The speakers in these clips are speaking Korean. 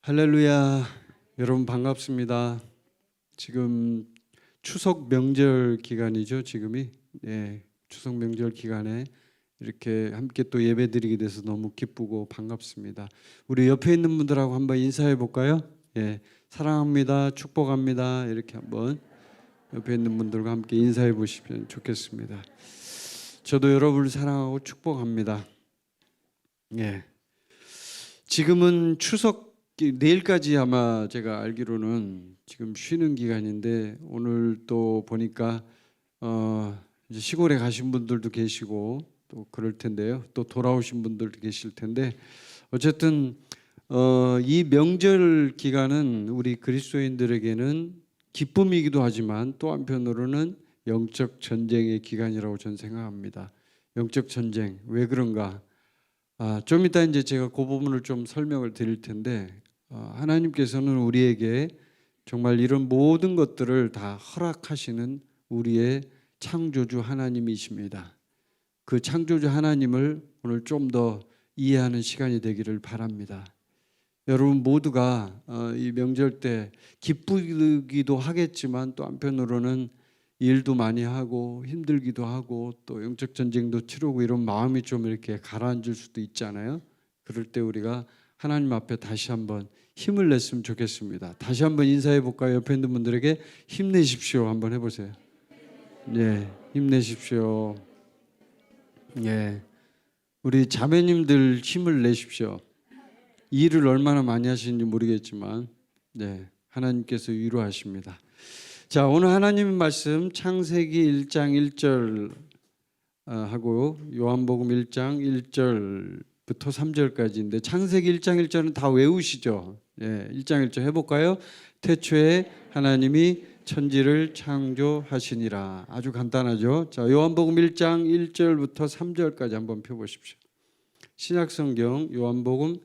할렐루야. 여러분 반갑습니다. 지금 추석 명절 기간이죠. 지금이 추석 명절 기간에 이렇게 함께 또 예배드리게 돼서 너무 기쁘고 반갑습니다. 우리 옆에 있는 분들하고 한번 인사해 볼까요? 사랑합니다, 축복합니다. 이렇게 한번 옆에 있는 분들과 함께 인사해 보시면 좋겠습니다. 저도 여러분을 사랑하고 축복합니다. 지금은 추석 내일까지 아마 제가 알기로는 지금 쉬는 기간인데, 오늘 또 보니까 이제 시골에 가신 분들도 계시고 또 그럴 텐데요. 또 돌아오신 분들도 계실 텐데, 어쨌든 이 명절 기간은 우리 그리스도인들에게는 기쁨이기도 하지만 또 한편으로는 영적 전쟁의 기간이라고 저는 생각합니다. 영적 전쟁, 왜 그런가? 좀 이따 이제 제가 그 부분을 좀 설명을 드릴 텐데, 하나님께서는 우리에게 정말 이런 모든 것들을 다 허락하시는 우리의 창조주 하나님이십니다. 그 창조주 하나님을 오늘 좀 더 이해하는 시간이 되기를 바랍니다. 여러분 모두가 이 명절 때 기쁘기도 하겠지만 또 한편으로는 일도 많이 하고 힘들기도 하고 또 영적 전쟁도 치르고 이런 마음이 좀 이렇게 가라앉을 수도 있잖아요. 그럴 때 우리가 하나님 앞에 다시 한번 힘을 냈으면 좋겠습니다. 다시 한번 인사해 볼까요? 옆에 있는 분들에게 힘내십시오 한번 해보세요. 힘내십시오. 우리 자매님들 힘을 내십시오. 일을 얼마나 많이 하시는지 모르겠지만 하나님께서 위로하십니다. 자, 오늘 하나님의 말씀 창세기 1장 1절 하고 요한복음 1장 1절부터 3절까지인데, 창세기 1장 1절은 다 외우시죠? 1장 1절 해볼까요? 태초에 하나님이 천지를 창조하시니라. 아주 간단하죠? 자, 요한복음 1장 1절부터 3절까지 한번 펴보십시오. 신약성경 요한복음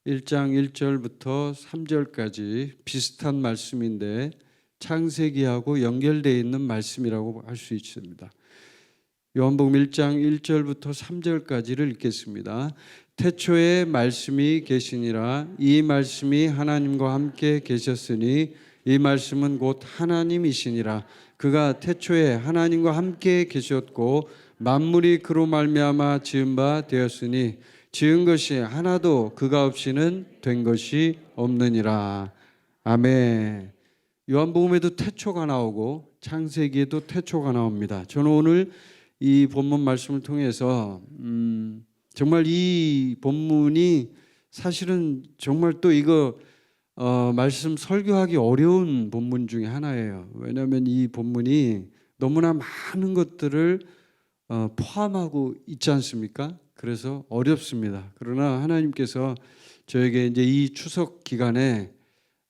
1장 1절부터 3절까지 비슷한 말씀인데 창세기하고 연결되어 있는 말씀이라고 할 수 있습니다. 요한복음 1장 1절부터 3절까지를 읽겠습니다. 태초에 말씀이 계시니라. 이 말씀이 하나님과 함께 계셨으니 이 말씀은 곧 하나님이시니라. 그가 태초에 하나님과 함께 계셨고 만물이 그로 말미암아 지은 바 되었으니 지은 것이 하나도 그가 없이는 된 것이 없느니라. 아멘. 요한복음에도 태초가 나오고 창세기에도 태초가 나옵니다. 저는 오늘 이 본문 말씀을 통해서 정말 이 본문이 사실은 정말 또 이거 말씀 설교하기 어려운 본문 중에 하나예요. 왜냐하면 이 본문이 너무나 많은 것들을 포함하고 있지 않습니까? 그래서 어렵습니다. 그러나 하나님께서 저에게 이제 이 추석 기간에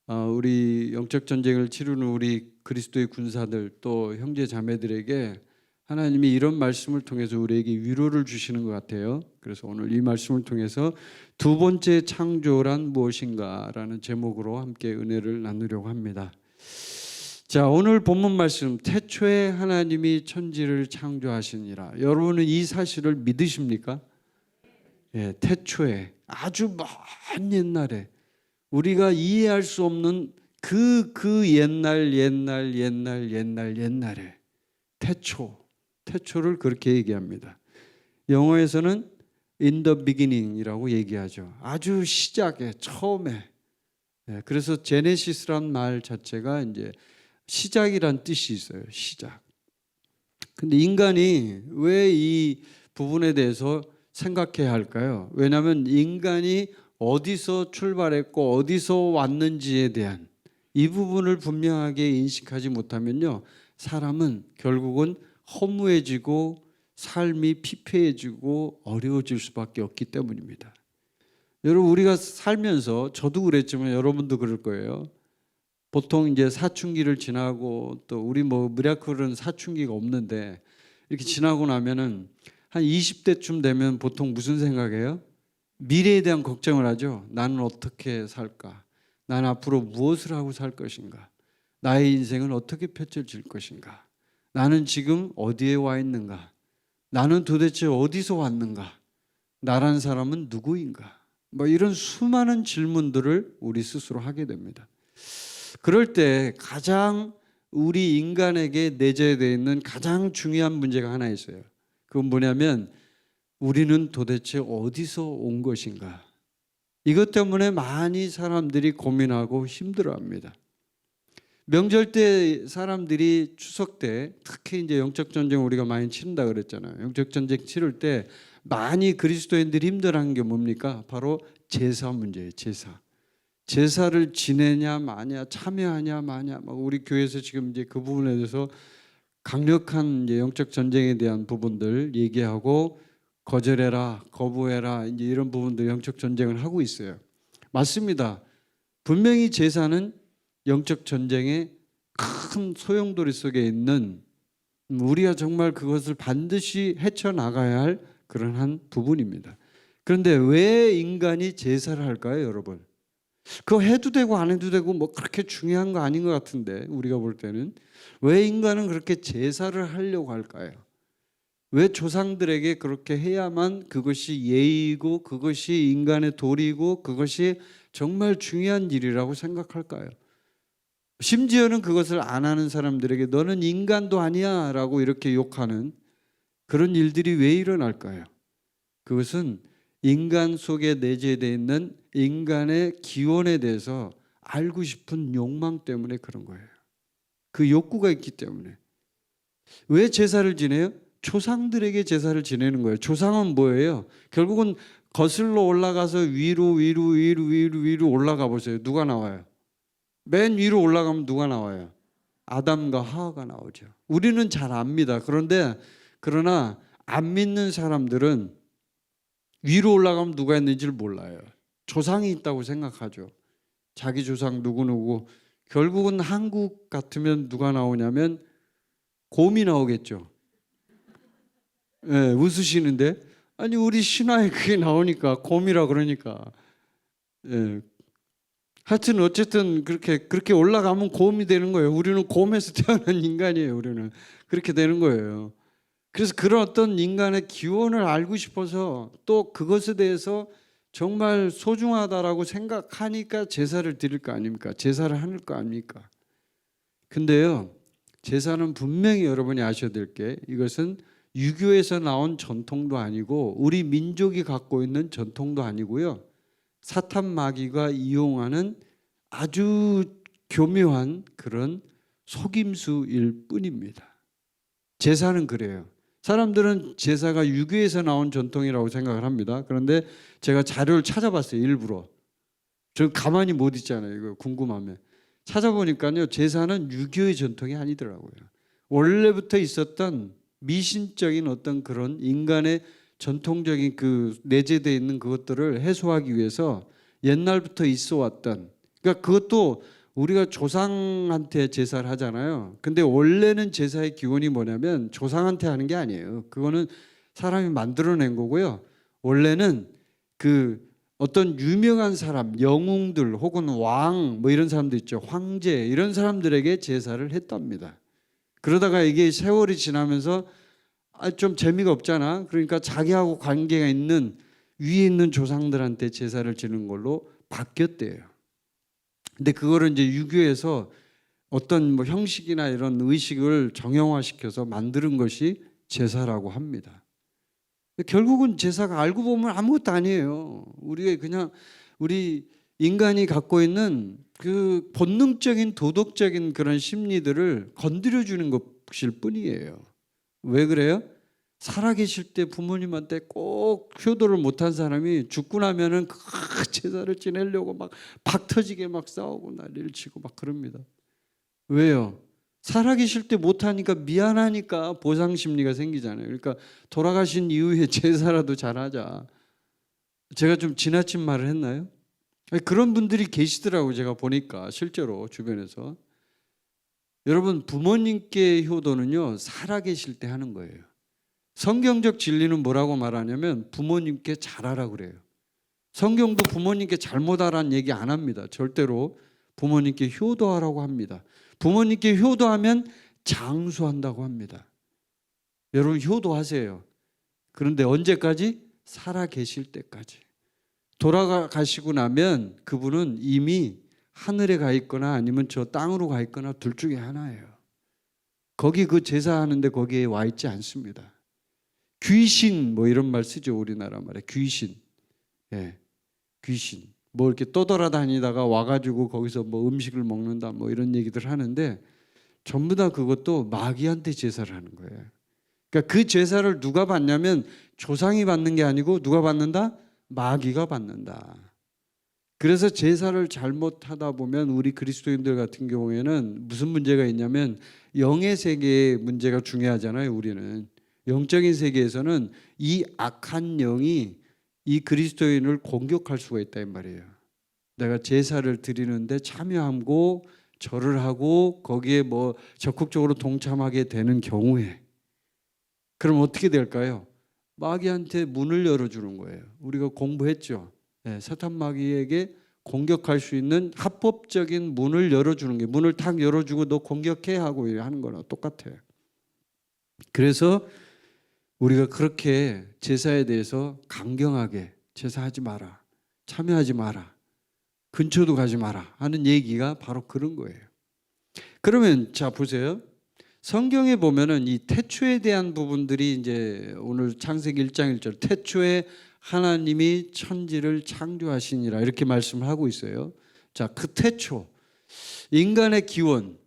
우리 영적 전쟁을 치르는 우리 그리스도의 군사들 또 형제 자매들에게 하나님이 이런 말씀을 통해서 우리에게 위로를 주시는 것 같아요. 그래서 오늘 이 말씀을 통해서 두 번째 창조란 무엇인가라는 제목으로 함께 은혜를 나누려고 합니다. 자, 오늘 본문 말씀, 태초에 하나님이 천지를 창조하시니라. 여러분은 이 사실을 믿으십니까? 태초에, 아주 먼 옛날에, 우리가 이해할 수 없는 그 옛날에 태초를 그렇게 얘기합니다. 영어에서는 in the beginning이라고 얘기하죠. 아주 시작에, 처음에. 그래서 제네시스란 말 자체가 이제 시작이란 뜻이 있어요. 시작. 근데 인간이 왜 이 부분에 대해서 생각해야 할까요? 왜냐하면 인간이 어디서 출발했고 어디서 왔는지에 대한 이 부분을 분명하게 인식하지 못하면요, 사람은 결국은 허무해지고 삶이 피폐해지고 어려워질 수밖에 없기 때문입니다. 여러분, 우리가 살면서, 저도 그랬지만 여러분도 그럴 거예요. 보통 이제 사춘기를 지나고, 또 우리 미라클은 사춘기가 없는데 이렇게 지나고 나면은 한 20대쯤 되면 보통 무슨 생각해요? 미래에 대한 걱정을 하죠. 나는 어떻게 살까? 난 앞으로 무엇을 하고 살 것인가? 나의 인생은 어떻게 펼쳐질 것인가? 나는 지금 어디에 와 있는가? 나는 도대체 어디서 왔는가? 나란 사람은 누구인가? 뭐 이런 수많은 질문들을 우리 스스로 하게 됩니다. 그럴 때 가장 우리 인간에게 내재되어 있는 가장 중요한 문제가 하나 있어요. 그건 뭐냐면 우리는 도대체 어디서 온 것인가? 이것 때문에 많이 사람들이 고민하고 힘들어합니다. 명절 때 사람들이 추석 때 특히 이제 영적 전쟁 우리가 많이 치른다 그랬잖아요. 영적 전쟁 치를 때 많이 그리스도인들이 힘들어하는 게 뭡니까? 바로 제사 문제예요. 제사를 지내냐 마냐, 참여하냐 마냐. 막 우리 교회에서 지금 이제 그 부분에 대해서 강력한 이제 영적 전쟁에 대한 부분들 얘기하고 거절해라, 거부해라, 이제 이런 부분들 영적 전쟁을 하고 있어요. 맞습니다. 분명히 제사는 영적 전쟁의 큰 소용돌이 속에 있는 우리가 정말 그것을 반드시 헤쳐나가야 할 그런 한 부분입니다. 그런데 왜 인간이 제사를 할까요, 여러분? 그거 해도 되고 안 해도 되고 뭐 그렇게 중요한 거 아닌 것 같은데 우리가 볼 때는 왜 인간은 그렇게 제사를 하려고 할까요? 왜 조상들에게 그렇게 해야만 그것이 예의이고 그것이 인간의 도리고 그것이 정말 중요한 일이라고 생각할까요? 심지어는 그것을 안 하는 사람들에게 너는 인간도 아니야 라고 이렇게 욕하는 그런 일들이 왜 일어날까요? 그것은 인간 속에 내재되어 있는 인간의 기원에 대해서 알고 싶은 욕망 때문에 그런 거예요. 그 욕구가 있기 때문에. 왜 제사를 지내요? 조상들에게 제사를 지내는 거예요. 조상은 뭐예요? 결국은 거슬러 올라가서 위로 올라가 보세요. 누가 나와요? 맨 위로 올라가면 누가 나와요? 아담과 하와가 나오죠. 우리는 잘 압니다. 그러나 안 믿는 사람들은 위로 올라가면 누가 있는지를 몰라요. 조상이 있다고 생각하죠. 자기 조상 누구누구. 결국은 한국 같으면 누가 나오냐면 곰이 나오겠죠. 네, 웃으시는데 아니 우리 신화에 그게 나오니까 곰이라 그러니까. 네. 하여튼 어쨌든 그렇게 올라가면 곰이 되는 거예요. 우리는 곰에서 태어난 인간이에요. 우리는 그렇게 되는 거예요. 그래서 그런 어떤 인간의 기원을 알고 싶어서 또 그것에 대해서 정말 소중하다라고 생각하니까 제사를 드릴 거 아닙니까? 제사를 하는 거 아닙니까? 근데요, 제사는 분명히 여러분이 아셔야 될 게 이것은 유교에서 나온 전통도 아니고 우리 민족이 갖고 있는 전통도 아니고요. 사탄 마귀가 이용하는 아주 교묘한 그런 속임수일 뿐입니다. 제사는 그래요. 사람들은 제사가 유교에서 나온 전통이라고 생각을 합니다. 그런데 제가 자료를 찾아봤어요. 일부러. 저 가만히 못 있잖아요. 이거 궁금하면. 찾아보니까요. 제사는 유교의 전통이 아니더라고요. 원래부터 있었던 미신적인 어떤 그런 인간의 전통적인 그 내재되어 있는 그것들을 해소하기 위해서 옛날부터 있어 왔던, 그러니까 그것도 우리가 조상한테 제사를 하잖아요. 근데 원래는 제사의 기원이 뭐냐면 조상한테 하는 게 아니에요. 그거는 사람이 만들어낸 거고요. 원래는 그 어떤 유명한 사람, 영웅들 혹은 왕 뭐 이런 사람들 있죠. 황제 이런 사람들에게 제사를 했답니다. 그러다가 이게 세월이 지나면서 좀 재미가 없잖아. 그러니까 자기하고 관계가 있는 위에 있는 조상들한테 제사를 지는 걸로 바뀌었대요. 근데 그거를 이제 유교에서 어떤 뭐 형식이나 이런 의식을 정형화시켜서 만드는 것이 제사라고 합니다. 결국은 제사가 알고 보면 아무것도 아니에요. 우리가 그냥 우리 인간이 갖고 있는 그 본능적인 도덕적인 그런 심리들을 건드려 주는 것일 뿐이에요. 왜 그래요? 살아계실 때 부모님한테 꼭 효도를 못한 사람이 죽고 나면은 그 제사를 지내려고 막 박 터지게 막 싸우고 난리를 치고 막 그럽니다. 왜요? 살아계실 때 못하니까 미안하니까 보상 심리가 생기잖아요. 그러니까 돌아가신 이후에 제사라도 잘하자. 제가 좀 지나친 말을 했나요? 그런 분들이 계시더라고요. 제가 보니까 실제로 주변에서. 여러분 부모님께 효도는요 살아계실 때 하는 거예요. 성경적 진리는 뭐라고 말하냐면 부모님께 잘하라 그래요. 성경도 부모님께 잘못하라는 얘기 안 합니다. 절대로 부모님께 효도하라고 합니다. 부모님께 효도하면 장수한다고 합니다. 여러분 효도하세요. 그런데 언제까지? 살아계실 때까지. 돌아가시고 나면 그분은 이미 하늘에 가 있거나 아니면 저 땅으로 가 있거나 둘 중에 하나예요. 거기 그 제사하는데 거기에 와 있지 않습니다. 귀신 뭐 이런 말 쓰죠. 우리나라 말에 귀신. 예, 귀신. 뭐 이렇게 떠돌아다니다가 와가지고 거기서 뭐 음식을 먹는다 뭐 이런 얘기들 하는데 전부 다 그것도 마귀한테 제사를 하는 거예요. 그러니까 그 제사를 누가 받냐면 조상이 받는 게 아니고 누가 받는다? 마귀가 받는다. 그래서 제사를 잘못하다 보면 우리 그리스도인들 같은 경우에는 무슨 문제가 있냐면 영의 세계의 문제가 중요하잖아요. 우리는 영적인 세계에서는 이 악한 영이 이 그리스도인을 공격할 수가 있다 이 말이에요. 내가 제사를 드리는데 참여하고 절을 하고 거기에 뭐 적극적으로 동참하게 되는 경우에 그럼 어떻게 될까요? 마귀한테 문을 열어주는 거예요. 우리가 공부했죠. 네, 사탄 마귀에게 공격할 수 있는 합법적인 문을 열어주는 게 문을 탁 열어주고 너 공격해 하고 하는 거랑 똑같아요. 그래서 우리가 그렇게 제사에 대해서 강경하게 제사하지 마라, 참여하지 마라, 근처도 가지 마라 하는 얘기가 바로 그런 거예요. 그러면 자 보세요. 성경에 보면은 이 태초에 대한 부분들이 이제 오늘 창세기 1장 1절 태초에 하나님이 천지를 창조하시니라 이렇게 말씀을 하고 있어요. 자, 그 태초 인간의 기원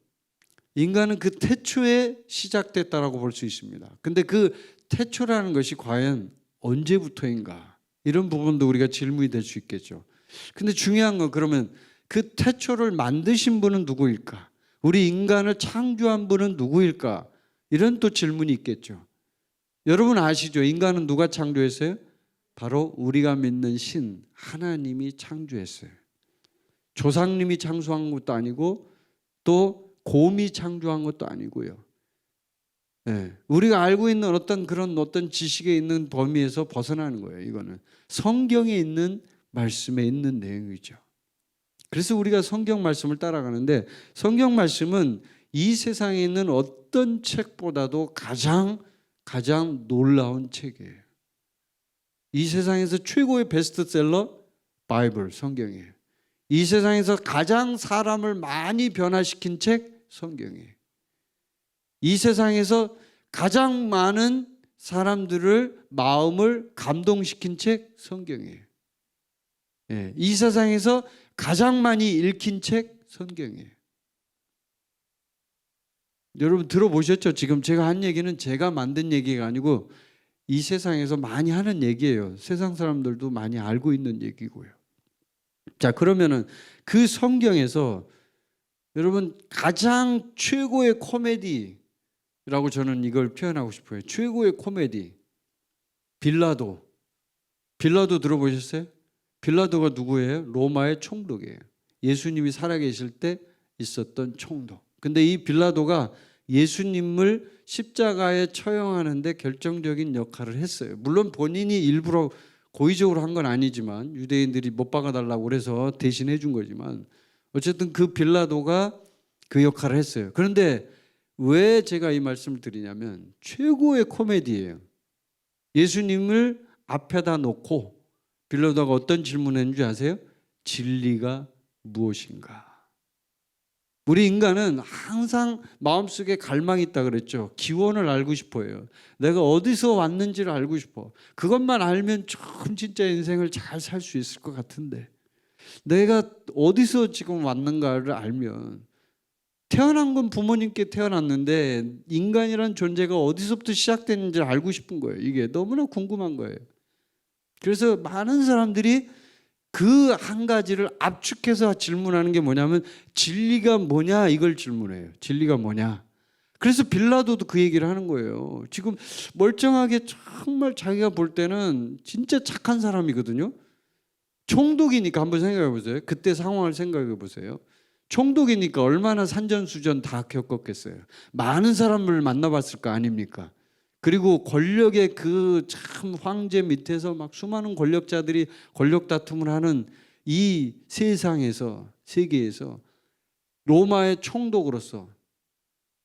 인간은 그 태초에 시작됐다라고 볼 수 있습니다. 근데 그 태초라는 것이 과연 언제부터인가 이런 부분도 우리가 질문이 될 수 있겠죠. 근데 중요한 건 그러면 그 태초를 만드신 분은 누구일까? 우리 인간을 창조한 분은 누구일까? 이런 또 질문이 있겠죠. 여러분 아시죠? 인간은 누가 창조했어요? 바로 우리가 믿는 신 하나님이 창조했어요. 조상님이 창조한 것도 아니고 또 곰이 창조한 것도 아니고요. 네, 우리가 알고 있는 어떤 지식에 있는 범위에서 벗어나는 거예요. 이거는 성경에 있는 말씀에 있는 내용이죠. 그래서 우리가 성경 말씀을 따라가는데 성경 말씀은 이 세상에 있는 어떤 책보다도 가장 놀라운 책이에요. 이 세상에서 최고의 베스트셀러 바이블 성경이에요. 이 세상에서 가장 사람을 많이 변화시킨 책 성경이에요. 이 세상에서 가장 많은 사람들을 마음을 감동시킨 책 성경이에요. 예, 이 세상에서 가장 많이 읽힌 책 성경이에요. 여러분 들어보셨죠? 지금 제가 한 얘기는 제가 만든 얘기가 아니고 이 세상에서 많이 하는 얘기예요. 세상 사람들도 많이 알고 있는 얘기고요. 자, 그러면은 그 성경에서 여러분 가장 최고의 코미디라고 저는 이걸 표현하고 싶어요. 최고의 코미디. 빌라도 들어보셨어요? 빌라도가 누구예요? 로마의 총독이에요. 예수님이 살아계실 때 있었던 총독. 근데 이 빌라도가 예수님을 십자가에 처형하는데 결정적인 역할을 했어요. 물론 본인이 일부러 고의적으로 한 건 아니지만 유대인들이 못 박아달라고 그래서 대신해 준 거지만 어쨌든 그 빌라도가 그 역할을 했어요. 그런데 왜 제가 이 말씀을 드리냐면 최고의 코미디예요. 예수님을 앞에다 놓고 빌라도가 어떤 질문을 했는지 아세요? 진리가 무엇인가? 우리 인간은 항상 마음속에 갈망이 있다 그랬죠. 기원을 알고 싶어요. 내가 어디서 왔는지를 알고 싶어. 그것만 알면 좀 진짜 인생을 잘 살 수 있을 것 같은데 내가 어디서 지금 왔는가를 알면 태어난 건 부모님께 태어났는데 인간이란 존재가 어디서부터 시작됐는지를 알고 싶은 거예요. 이게 너무나 궁금한 거예요. 그래서 많은 사람들이 그 한 가지를 압축해서 질문하는 게 뭐냐면 진리가 뭐냐 이걸 질문해요. 진리가 뭐냐. 그래서 빌라도도 그 얘기를 하는 거예요. 지금 멀쩡하게 정말 자기가 볼 때는 진짜 착한 사람이거든요. 총독이니까 한번 생각해 보세요. 그때 상황을 생각해 보세요. 총독이니까 얼마나 산전수전 다 겪었겠어요. 많은 사람을 만나봤을 거 아닙니까? 그리고 권력의 그 참 황제 밑에서 막 수많은 권력자들이 권력 다툼을 하는 이 세상에서 세계에서 로마의 총독으로서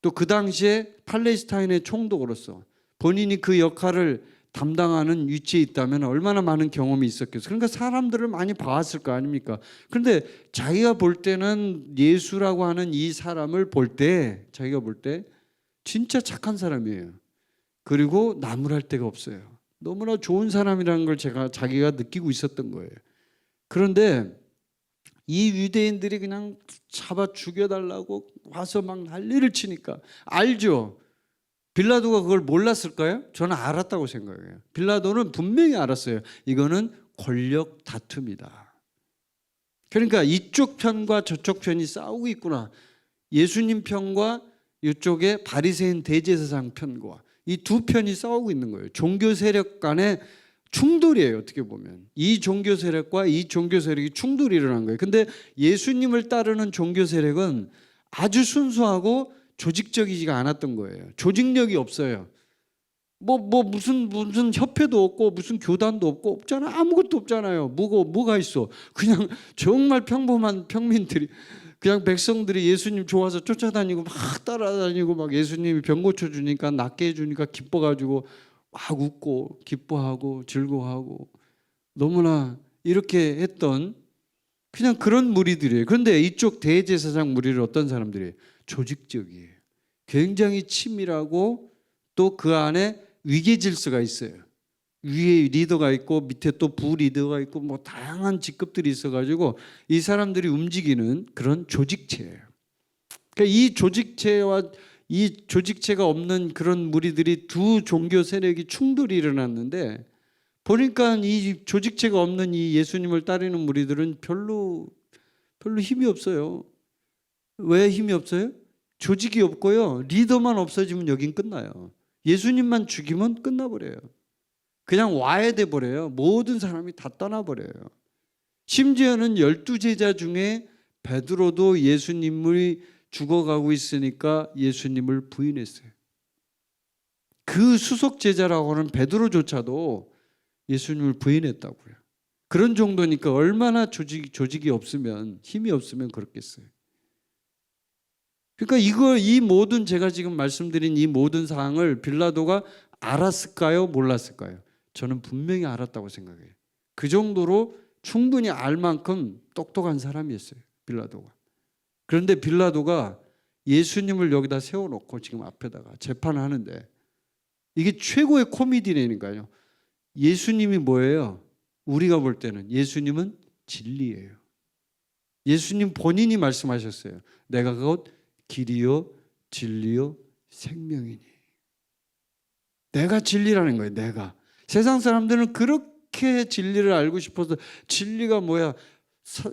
또 그 당시에 팔레스타인의 총독으로서 본인이 그 역할을 담당하는 위치에 있다면 얼마나 많은 경험이 있었겠어요. 그러니까 사람들을 많이 봐왔을 거 아닙니까? 그런데 자기가 볼 때는 예수라고 하는 이 사람을 볼 때, 자기가 볼 때 진짜 착한 사람이에요. 그리고 나무랄 데가 없어요. 너무나 좋은 사람이라는 걸 자기가 느끼고 있었던 거예요. 그런데 이 유대인들이 그냥 잡아 죽여달라고 와서 막 난리를 치니까, 알죠? 빌라도가 그걸 몰랐을까요? 저는 알았다고 생각해요. 빌라도는 분명히 알았어요. 이거는 권력 다툼이다. 그러니까 이쪽 편과 저쪽 편이 싸우고 있구나. 예수님 편과 이쪽에 바리새인 대제사장 편과 이 두 편이 싸우고 있는 거예요. 종교 세력 간의 충돌이에요. 어떻게 보면 이 종교 세력과 이 종교 세력이 충돌이 일어난 거예요. 근데 예수님을 따르는 종교 세력은 아주 순수하고 조직적이지가 않았던 거예요. 조직력이 없어요. 무슨 협회도 없고 무슨 교단도 없고 없잖아. 아무것도 없잖아요. 뭐가 있어? 그냥 정말 평범한 평민들이, 그냥 백성들이 예수님 좋아서 쫓아다니고 막 따라다니고 막 예수님이 병 고쳐주니까, 낫게 해주니까 기뻐가지고 막 웃고 기뻐하고 즐거워하고 너무나 이렇게 했던 그냥 그런 무리들이에요. 그런데 이쪽 대제사장 무리를 어떤 사람들이에요? 조직적이에요. 굉장히 치밀하고 또 그 안에 위계 질서가 있어요. 위에 리더가 있고 밑에 또 부 리더가 있고 뭐 다양한 직급들이 있어가지고 이 사람들이 움직이는 그런 조직체예요. 그러니까 이 조직체와 이 조직체가 없는 그런 무리들이 두 종교 세력이 충돌이 일어났는데, 보니까 이 조직체가 없는 이 예수님을 따르는 무리들은 별로 힘이 없어요. 왜 힘이 없어요? 조직이 없고요. 리더만 없어지면 여긴 끝나요. 예수님만 죽이면 끝나버려요. 그냥 와야 돼 버려요. 모든 사람이 다 떠나버려요. 심지어는 12제자 중에 베드로도 예수님이 죽어가고 있으니까 예수님을 부인했어요. 그 수석 제자라고 하는 베드로조차도 예수님을 부인했다고요. 그런 정도니까 얼마나 조직이 없으면, 힘이 없으면 그렇겠어요. 그러니까 이 모든, 제가 지금 말씀드린 이 모든 사항을 빌라도가 알았을까요? 몰랐을까요? 저는 분명히 알았다고 생각해요. 그 정도로 충분히 알 만큼 똑똑한 사람이었어요, 빌라도가. 그런데 빌라도가 예수님을 여기다 세워놓고 지금 앞에다가 재판을 하는데, 이게 최고의 코미디라니까요. 예수님이 뭐예요? 우리가 볼 때는 예수님은 진리예요. 예수님 본인이 말씀하셨어요. 내가 곧 길이요 진리요 생명이니. 내가 진리라는 거예요. 내가. 세상 사람들은 그렇게 진리를 알고 싶어서, 진리가 뭐야?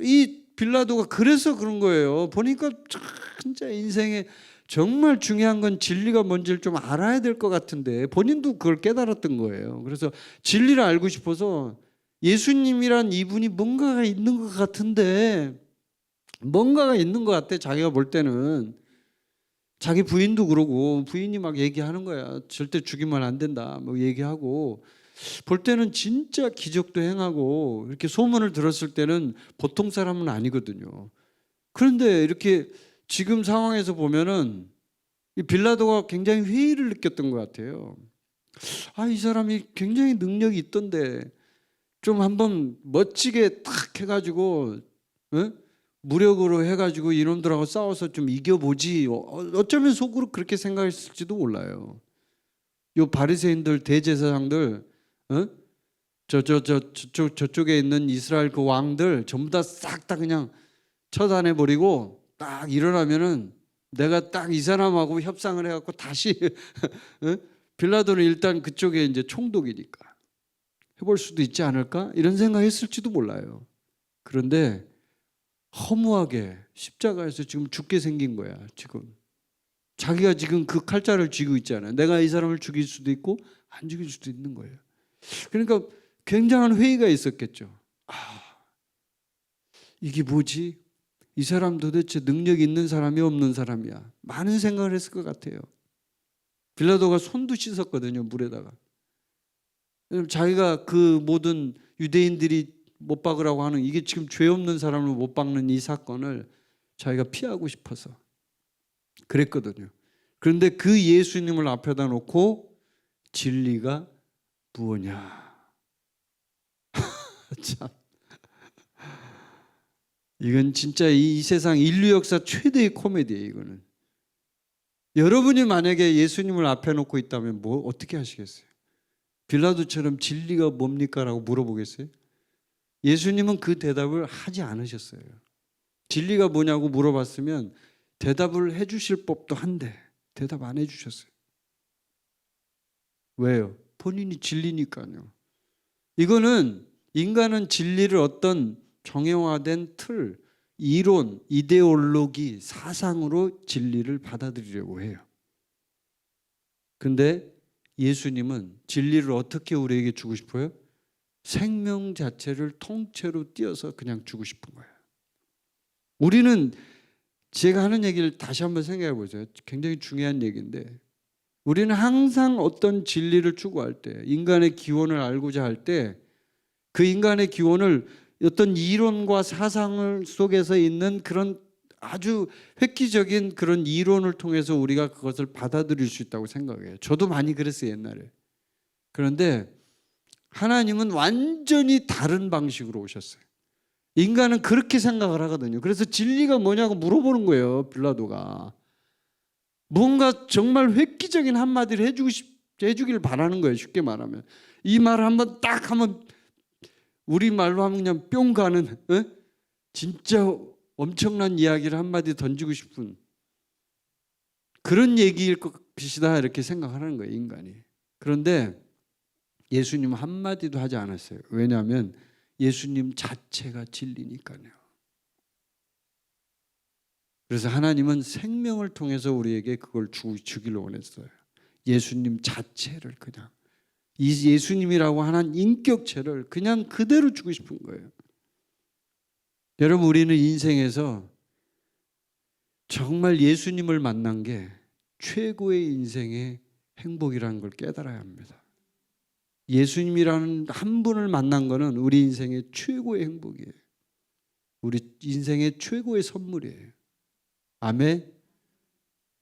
이 빌라도가 그래서 그런 거예요. 보니까 진짜 인생에 정말 중요한 건 진리가 뭔지를 좀 알아야 될 것 같은데 본인도 그걸 깨달았던 거예요. 그래서 진리를 알고 싶어서, 예수님이란 이분이 뭔가가 있는 것 같은데, 뭔가가 있는 것 같아. 자기가 볼 때는. 자기 부인도 그러고, 부인이 막 얘기하는 거야. 절대 죽이면 안 된다 뭐 얘기하고, 볼 때는 진짜 기적도 행하고, 이렇게 소문을 들었을 때는 보통 사람은 아니거든요. 그런데 이렇게 지금 상황에서 보면은 이 빌라도가 굉장히 회의를 느꼈던 것 같아요. 이 사람이 굉장히 능력이 있던데 좀 한번 멋지게 탁 해가지고, 무력으로 해가지고 이놈들하고 싸워서 좀 이겨보지. 어쩌면 속으로 그렇게 생각했을지도 몰라요. 요 바리새인들 대제사장들, 저쪽에 있는 이스라엘 그 왕들 전부 다 싹 다 그냥 처단해 버리고, 딱 일어나면은 내가 딱 이 사람하고 협상을 해갖고 다시 빌라도는 일단 그쪽에 이제 총독이니까 해볼 수도 있지 않을까, 이런 생각했을지도 몰라요. 그런데 허무하게 십자가에서 지금 죽게 생긴 거야. 지금 자기가 지금 그 칼자를 쥐고 있잖아요. 내가 이 사람을 죽일 수도 있고 안 죽일 수도 있는 거예요. 그러니까 굉장한 회의가 있었겠죠. 이게 뭐지? 이 사람 도대체 능력 있는 사람이 없는 사람이야. 많은 생각을 했을 것 같아요. 빌라도가 손도 씻었거든요, 물에다가. 자기가 그 모든 유대인들이 못 박으라고 하는, 이게 지금 죄 없는 사람을 못 박는 이 사건을 자기가 피하고 싶어서 그랬거든요. 그런데 그 예수님을 앞에다 놓고 진리가 무엇냐? 참, 이건 진짜 이 세상 인류 역사 최대의 코미디예요. 이거는 여러분이 만약에 예수님을 앞에 놓고 있다면 뭐 어떻게 하시겠어요? 빌라도처럼 진리가 뭡니까? 라고 물어보겠어요? 예수님은 그 대답을 하지 않으셨어요. 진리가 뭐냐고 물어봤으면 대답을 해주실 법도 한데 대답 안 해주셨어요. 왜요? 본인이 진리니까요. 이거는 인간은 진리를 어떤 정형화된 틀, 이론, 이데올로기, 사상으로 진리를 받아들이려고 해요. 근데 예수님은 진리를 어떻게 우리에게 주고 싶어요? 생명 자체를 통째로 띄어서 그냥 주고 싶은 거예요. 우리는 제가 하는 얘기를 다시 한번 생각해 보세요. 굉장히 중요한 얘기인데 우리는 항상 어떤 진리를 추구할 때, 인간의 기원을 알고자 할 때 그 인간의 기원을 어떤 이론과 사상을 속에서 있는 그런 아주 획기적인 그런 이론을 통해서 우리가 그것을 받아들일 수 있다고 생각해요. 저도 많이 그랬어요, 옛날에. 그런데 하나님은 완전히 다른 방식으로 오셨어요. 인간은 그렇게 생각을 하거든요. 그래서 진리가 뭐냐고 물어보는 거예요, 빌라도가. 뭔가 정말 획기적인 한마디를 해주길 바라는 거예요, 쉽게 말하면. 이 말을 한번 딱 하면 우리 말로 하면 그냥 뿅 가는, 진짜 엄청난 이야기를 한마디 던지고 싶은 그런 얘기일 것이다 이렇게 생각하는 거예요, 인간이. 그런데 예수님은 한마디도 하지 않았어요. 왜냐하면 예수님 자체가 진리니까요. 그래서 하나님은 생명을 통해서 우리에게 그걸 주기를 원했어요. 예수님 자체를 그냥. 이 예수님이라고 하는 인격체를 그냥 그대로 주고 싶은 거예요. 여러분, 우리는 인생에서 정말 예수님을 만난 게 최고의 인생의 행복이라는 걸 깨달아야 합니다. 예수님이라는 한 분을 만난 거는 우리 인생의 최고의 행복이에요. 우리 인생의 최고의 선물이에요. 아멘.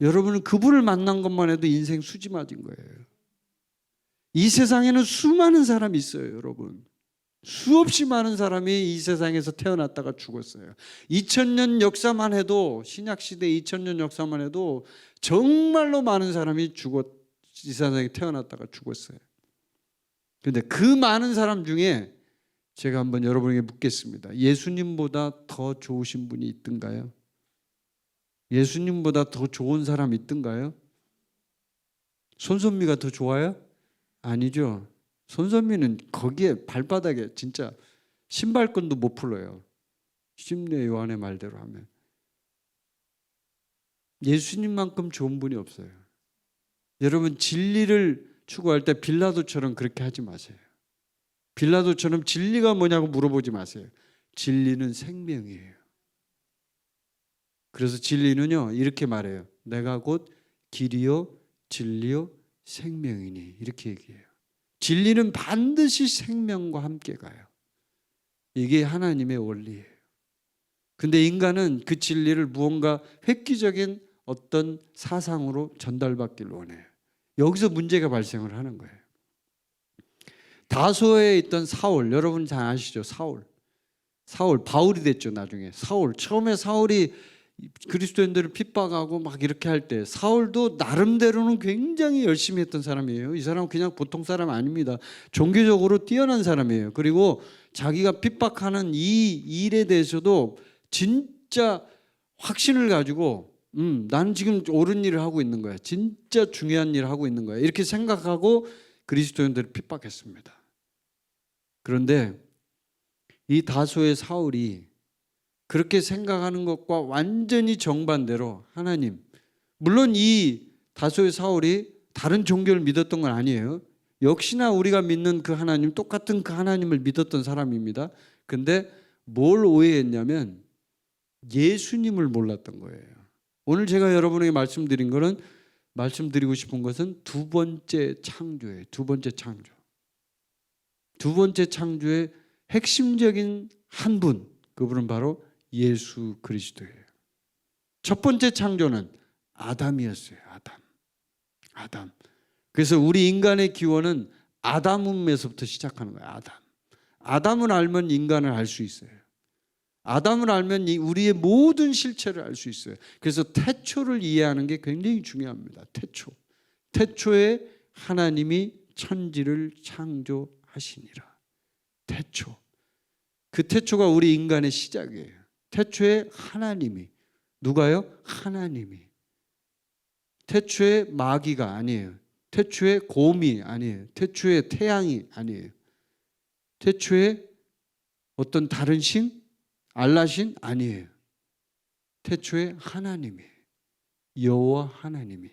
여러분은 그분을 만난 것만 해도 인생 수지 맞은 거예요. 이 세상에는 수많은 사람이 있어요, 여러분. 수없이 많은 사람이 이 세상에서 태어났다가 죽었어요. 2000년 역사만 해도, 신약시대 2000년 역사만 해도 정말로 많은 사람이 이 세상에 태어났다가 죽었어요. 그런데 그 많은 사람 중에 제가 한번 여러분에게 묻겠습니다. 예수님보다 더 좋으신 분이 있던가요? 예수님보다 더 좋은 사람이 있던가요? 손선미가 더 좋아요? 아니죠. 손선미는 거기에 발바닥에 진짜 신발끈도 못 풀어요. 심내 요한의 말대로 하면. 예수님만큼 좋은 분이 없어요. 여러분, 진리를 추구할 때 빌라도처럼 그렇게 하지 마세요. 빌라도처럼 진리가 뭐냐고 물어보지 마세요. 진리는 생명이에요. 그래서 진리는요, 이렇게 말해요. 내가 곧 길이요 진리요 생명이니, 이렇게 얘기해요. 진리는 반드시 생명과 함께 가요. 이게 하나님의 원리예요. 근데 인간은 그 진리를 무언가 획기적인 어떤 사상으로 전달받기를 원해요. 여기서 문제가 발생을 하는 거예요. 다소에 있던 사울, 여러분 잘 아시죠? 사울 바울이 됐죠, 나중에. 처음에 사울이 그리스도인들을 핍박하고 막 이렇게 할 때 사울도 나름대로는 굉장히 열심히 했던 사람이에요. 이 사람은 그냥 보통 사람 아닙니다. 종교적으로 뛰어난 사람이에요. 그리고 자기가 핍박하는 이 일에 대해서도 진짜 확신을 가지고 나는 지금 옳은 일을 하고 있는 거야. 진짜 중요한 일을 하고 있는 거야. 이렇게 생각하고 그리스도인들을 핍박했습니다. 그런데 이 다소의 사울이 그렇게 생각하는 것과 완전히 정반대로 하나님, 물론 이 다소의 사울이 다른 종교를 믿었던 건 아니에요. 역시나 우리가 믿는 그 하나님, 똑같은 그 하나님을 믿었던 사람입니다. 근데 뭘 오해했냐면 예수님을 몰랐던 거예요. 오늘 제가 여러분에게 말씀드리고 싶은 것은 두 번째 창조예요. 두 번째 창조. 두 번째 창조의 핵심적인 한 분, 그분은 바로 예수 그리스도예요. 첫 번째 창조는 아담이었어요. 아담. 그래서 우리 인간의 기원은 아담에서부터 시작하는 거예요. 아담을 알면 인간을 알 수 있어요. 아담을 알면 우리의 모든 실체를 알 수 있어요. 그래서 태초를 이해하는 게 굉장히 중요합니다. 태초에 하나님이 천지를 창조하시니라. 태초. 그 태초가 우리 인간의 시작이에요. 태초에 하나님이. 누가요? 하나님이. 태초에 마귀가 아니에요. 태초에 곰이 아니에요. 태초에 태양이 아니에요. 태초에 어떤 다른 신? 알라신? 아니에요. 태초에 하나님이, 여호와 하나님이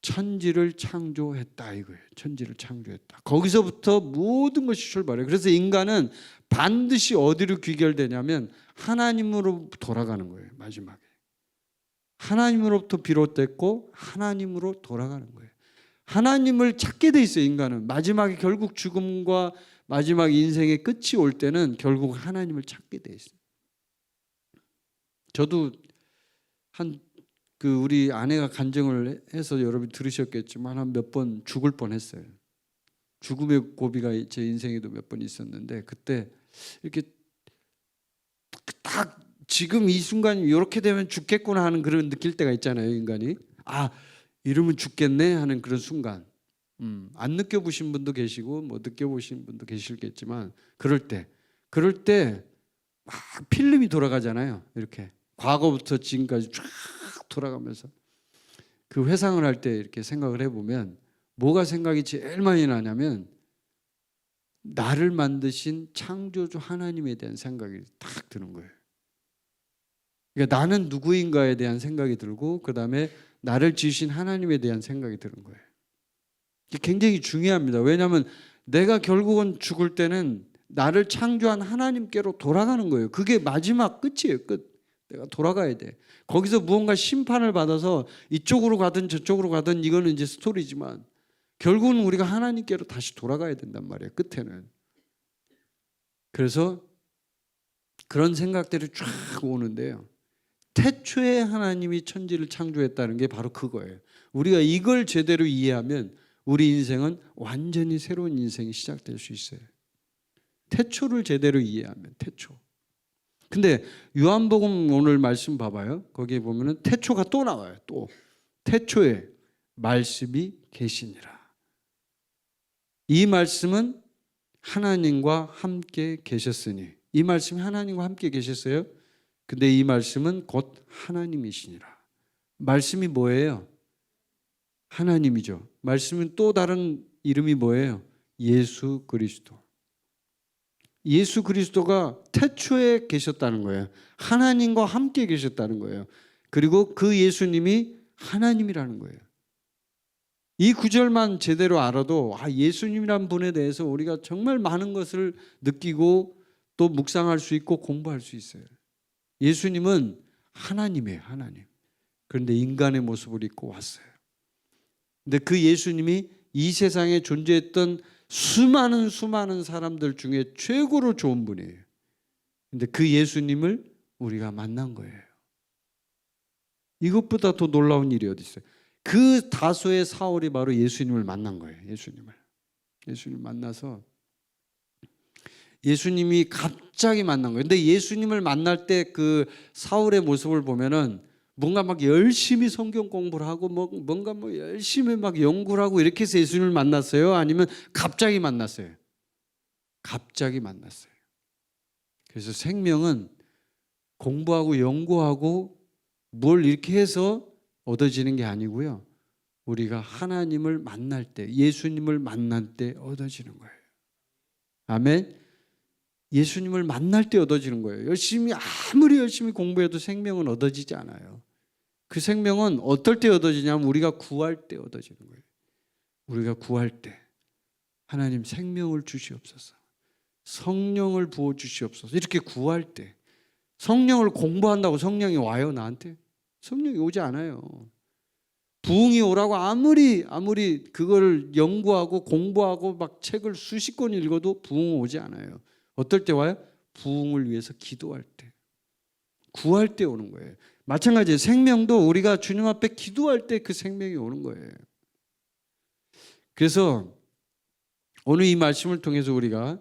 천지를 창조했다 이거예요. 천지를 창조했다. 거기서부터 모든 것이 출발해요. 그래서 인간은 반드시 어디로 귀결되냐면 하나님으로 돌아가는 거예요. 마지막에. 하나님으로부터 비롯됐고 하나님으로 돌아가는 거예요. 하나님을 찾게 돼 있어요. 인간은 마지막에 결국 죽음과 마지막 인생의 끝이 올 때는 결국 하나님을 찾게 돼 있어요. 저도 우리 아내가 간증을 해서 여러분 들으셨겠지만 한 몇 번 죽을 뻔했어요. 죽음의 고비가 제 인생에도 몇 번 있었는데 그때 이렇게 딱 지금 이 순간이 이렇게 되면 죽겠구나 하는 그런 느낄 때가 있잖아요. 인간이 이러면 죽겠네 하는 그런 순간. 안 느껴보신 분도 계시고 뭐 느껴보신 분도 계시겠지만 그럴 때 막 필름이 돌아가잖아요. 이렇게 과거부터 지금까지 쫙 돌아가면서 그 회상을 할 때 이렇게 생각을 해보면 뭐가 생각이 제일 많이 나냐면 나를 만드신 창조주 하나님에 대한 생각이 딱 드는 거예요. 그러니까 나는 누구인가에 대한 생각이 들고 그 다음에 나를 지으신 하나님에 대한 생각이 드는 거예요. 이게 굉장히 중요합니다. 왜냐하면 내가 결국은 죽을 때는 나를 창조한 하나님께로 돌아가는 거예요. 그게 마지막 끝이에요. 끝. 내가 돌아가야 돼. 거기서 무언가 심판을 받아서 이쪽으로 가든 저쪽으로 가든 이거는 이제 스토리지만 결국은 우리가 하나님께로 다시 돌아가야 된단 말이에요. 끝에는. 그래서 그런 생각들이 쫙 오는데요. 태초에 하나님이 천지를 창조했다는 게 바로 그거예요. 우리가 이걸 제대로 이해하면 우리 인생은 완전히 새로운 인생이 시작될 수 있어요. 태초를 제대로 이해하면 태초. 근데 요한복음 오늘 말씀 봐봐요. 거기에 보면은 태초가 또 나와요. 또 태초에 말씀이 계시니라. 이 말씀은 하나님과 함께 계셨으니. 이 말씀이 하나님과 함께 계셨어요. 근데 이 말씀은 곧 하나님이시니라. 말씀이 뭐예요? 하나님이죠. 말씀은 또 다른 이름이 뭐예요? 예수 그리스도. 예수 그리스도가 태초에 계셨다는 거예요. 하나님과 함께 계셨다는 거예요. 그리고 그 예수님이 하나님이라는 거예요. 이 구절만 제대로 알아도 예수님이란 분에 대해서 우리가 정말 많은 것을 느끼고 또 묵상할 수 있고 공부할 수 있어요. 예수님은 하나님이에요. 하나님. 그런데 인간의 모습을 입고 왔어요. 근데 그 예수님이 이 세상에 존재했던 수많은 사람들 중에 최고로 좋은 분이에요. 근데 그 예수님을 우리가 만난 거예요. 이것보다 더 놀라운 일이 어디 있어요? 그 다소의 사울이 바로 예수님을 만난 거예요. 예수님을 만나서 예수님이 갑자기 만난 거예요. 근데 예수님을 만날 때 그 사울의 모습을 보면은 뭔가 막 열심히 성경 공부를 하고 뭔가 열심히 막 연구를 하고 이렇게 해서 예수님을 만났어요? 아니면 갑자기 만났어요? 갑자기 만났어요. 그래서 생명은 공부하고 연구하고 뭘 이렇게 해서 얻어지는 게 아니고요. 우리가 하나님을 만날 때, 예수님을 만날 때 얻어지는 거예요. 아멘. 예수님을 만날 때 얻어지는 거예요. 아무리 열심히 공부해도 생명은 얻어지지 않아요. 그 생명은 어떨 때 얻어지냐면 우리가 구할 때 얻어지는 거예요. 우리가 구할 때 하나님 생명을 주시옵소서, 성령을 부어 주시옵소서, 이렇게 구할 때. 성령을 공부한다고 성령이 와요? 나한테? 성령이 오지 않아요. 부흥이 오라고 아무리 그거를 연구하고 공부하고 막 책을 수십 권 읽어도 부흥 오지 않아요. 어떨 때 와요? 부흥을 위해서 기도할 때, 구할 때 오는 거예요. 마찬가지예요. 생명도 우리가 주님 앞에 기도할 때 그 생명이 오는 거예요. 그래서 오늘 이 말씀을 통해서 우리가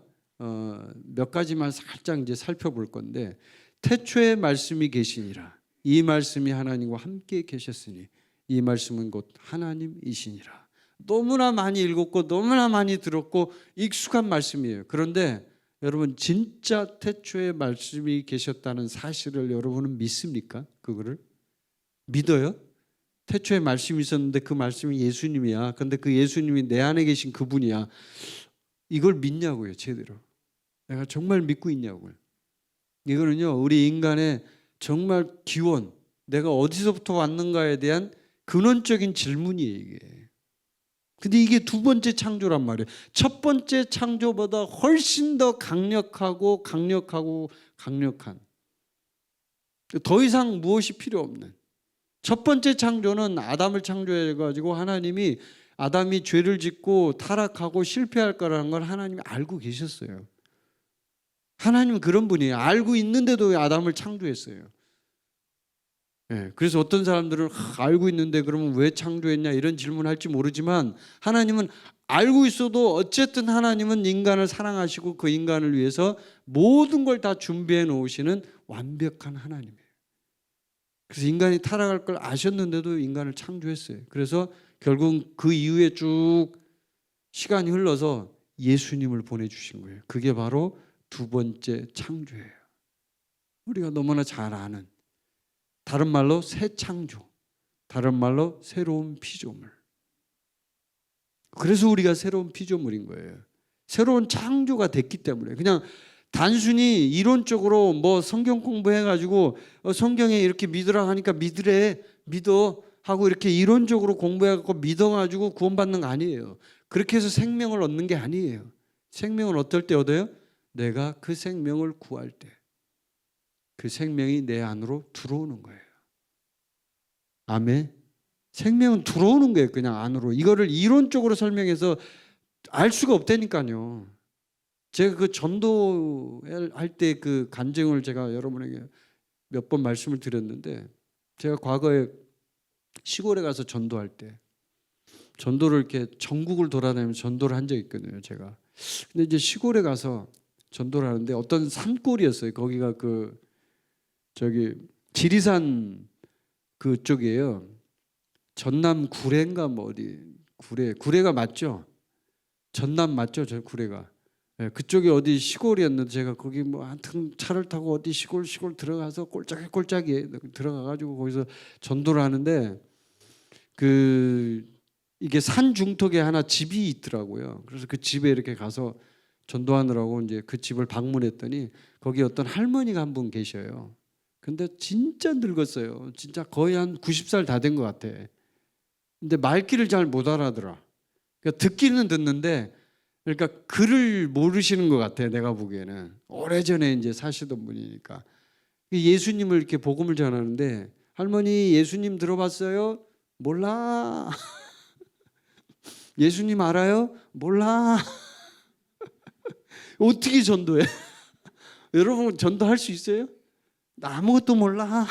몇 가지만 살짝 이제 살펴볼 건데, 태초에 말씀이 계시니라. 이 말씀이 하나님과 함께 계셨으니 이 말씀은 곧 하나님이시니라. 너무나 많이 읽었고 너무나 많이 들었고 익숙한 말씀이에요. 그런데 여러분, 진짜 태초에 말씀이 계셨다는 사실을 여러분은 믿습니까? 그거를 믿어요? 태초에 말씀이 있었는데 그 말씀이 예수님이야. 근데 그 예수님이 내 안에 계신 그분이야. 이걸 믿냐고요, 제대로. 내가 정말 믿고 있냐고요. 이거는요, 우리 인간의 정말 기원, 내가 어디서부터 왔는가에 대한 근원적인 질문이에요, 이게. 근데 이게 두 번째 창조란 말이에요. 첫 번째 창조보다 훨씬 더 강력하고 강력한, 더 이상 무엇이 필요 없는. 첫 번째 창조는 아담을 창조해가지고 하나님이 아담이 죄를 짓고 타락하고 실패할 거라는 걸 하나님이 알고 계셨어요. 하나님은 그런 분이에요. 알고 있는데도 아담을 창조했어요. 그래서 어떤 사람들은 알고 있는데 그러면 왜 창조했냐 이런 질문할지 모르지만, 하나님은 알고 있어도 어쨌든 하나님은 인간을 사랑하시고 그 인간을 위해서 모든 걸 다 준비해 놓으시는 완벽한 하나님이에요. 그래서 인간이 타락할 걸 아셨는데도 인간을 창조했어요. 그래서 결국 그 이후에 쭉 시간이 흘러서 예수님을 보내주신 거예요. 그게 바로 두 번째 창조예요. 우리가 너무나 잘 아는, 다른 말로 새 창조, 다른 말로 새로운 피조물. 그래서 우리가 새로운 피조물인 거예요. 새로운 창조가 됐기 때문에. 그냥 단순히 이론적으로 뭐 성경 공부해가지고 성경에 이렇게 믿으라 하니까 믿어 하고 이렇게 이론적으로 공부해갖고 믿어가지고 구원받는 거 아니에요. 그렇게 해서 생명을 얻는 게 아니에요. 생명을 어떨 때 얻어요? 내가 그 생명을 구할 때 그 생명이 내 안으로 들어오는 거예요. 아멘. 생명은 들어오는 거예요. 그냥 안으로. 이거를 이론적으로 설명해서 알 수가 없다니까요. 제가 그 전도할 때 그 간증을 제가 여러분에게 몇 번 말씀을 드렸는데, 제가 과거에 시골에 가서 전도할 때 전도를 이렇게 전국을 돌아다니면서 전도를 한 적이 있거든요, 제가. 근데 이제 시골에 가서 전도를 하는데 어떤 산골이었어요. 거기가 지리산 그쪽이에요. 전남 구례인가 뭐 어디, 구례가 맞죠? 전남 맞죠? 저 구례가. 네, 그쪽이 어디 시골이었는데 제가 거기 뭐 하여튼 차를 타고 어디 시골 들어가서 꼴짝이 들어가가지고 거기서 전도를 하는데, 이게 산 중턱에 하나 집이 있더라고요. 그래서 그 집에 이렇게 가서 전도하느라고 이제 그 집을 방문했더니 거기 어떤 할머니가 한 분 계셔요. 근데 진짜 늙었어요. 진짜 거의 한 90살 다 된 것 같아. 근데 말귀를 잘 못 알아들어. 그러니까 듣기는 듣는데, 그러니까 글을 모르시는 것 같아. 내가 보기에는 오래전에 이제 사시던 분이니까. 예수님을 이렇게 복음을 전하는데, 할머니 예수님 들어봤어요? 몰라. 예수님 알아요? 몰라. 어떻게 전도해? 여러분 전도할 수 있어요? 나 아무것도 몰라.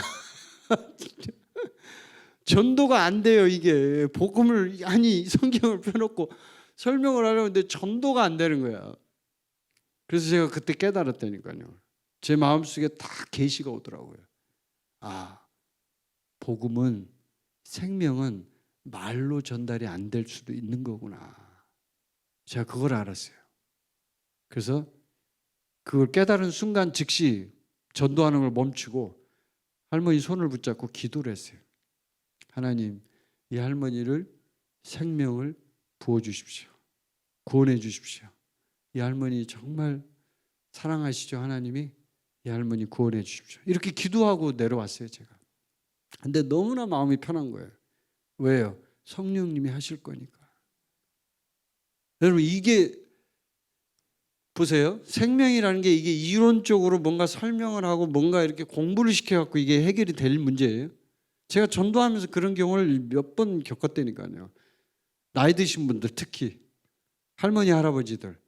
전도가 안 돼요. 이게 복음을, 아니 성경을 펴놓고 설명을 하려는데 전도가 안 되는 거야. 그래서 제가 그때 깨달았다니까요. 제 마음속에 다 계시가 오더라고요. 아, 복음은, 생명은 말로 전달이 안 될 수도 있는 거구나. 제가 그걸 알았어요. 그래서 그걸 깨달은 순간 즉시 전도하는 걸 멈추고 할머니 손을 붙잡고 기도를 했어요. 하나님, 이 할머니를 생명을 부어주십시오. 구원해 주십시오. 이 할머니 정말 사랑하시죠, 하나님이? 이 할머니 구원해 주십시오. 이렇게 기도하고 내려왔어요, 제가. 근데 너무나 마음이 편한 거예요. 왜요? 성령님이 하실 거니까. 여러분, 이게 보세요. 생명이라는 게 이게 이론적으로 뭔가 설명을 하고 뭔가 이렇게 공부를 시켜갖고 이게 해결이 될 문제예요. 제가 전도하면서 그런 경우를 몇 번 겪었다니까요. 나이 드신 분들, 특히 할머니 할아버지들,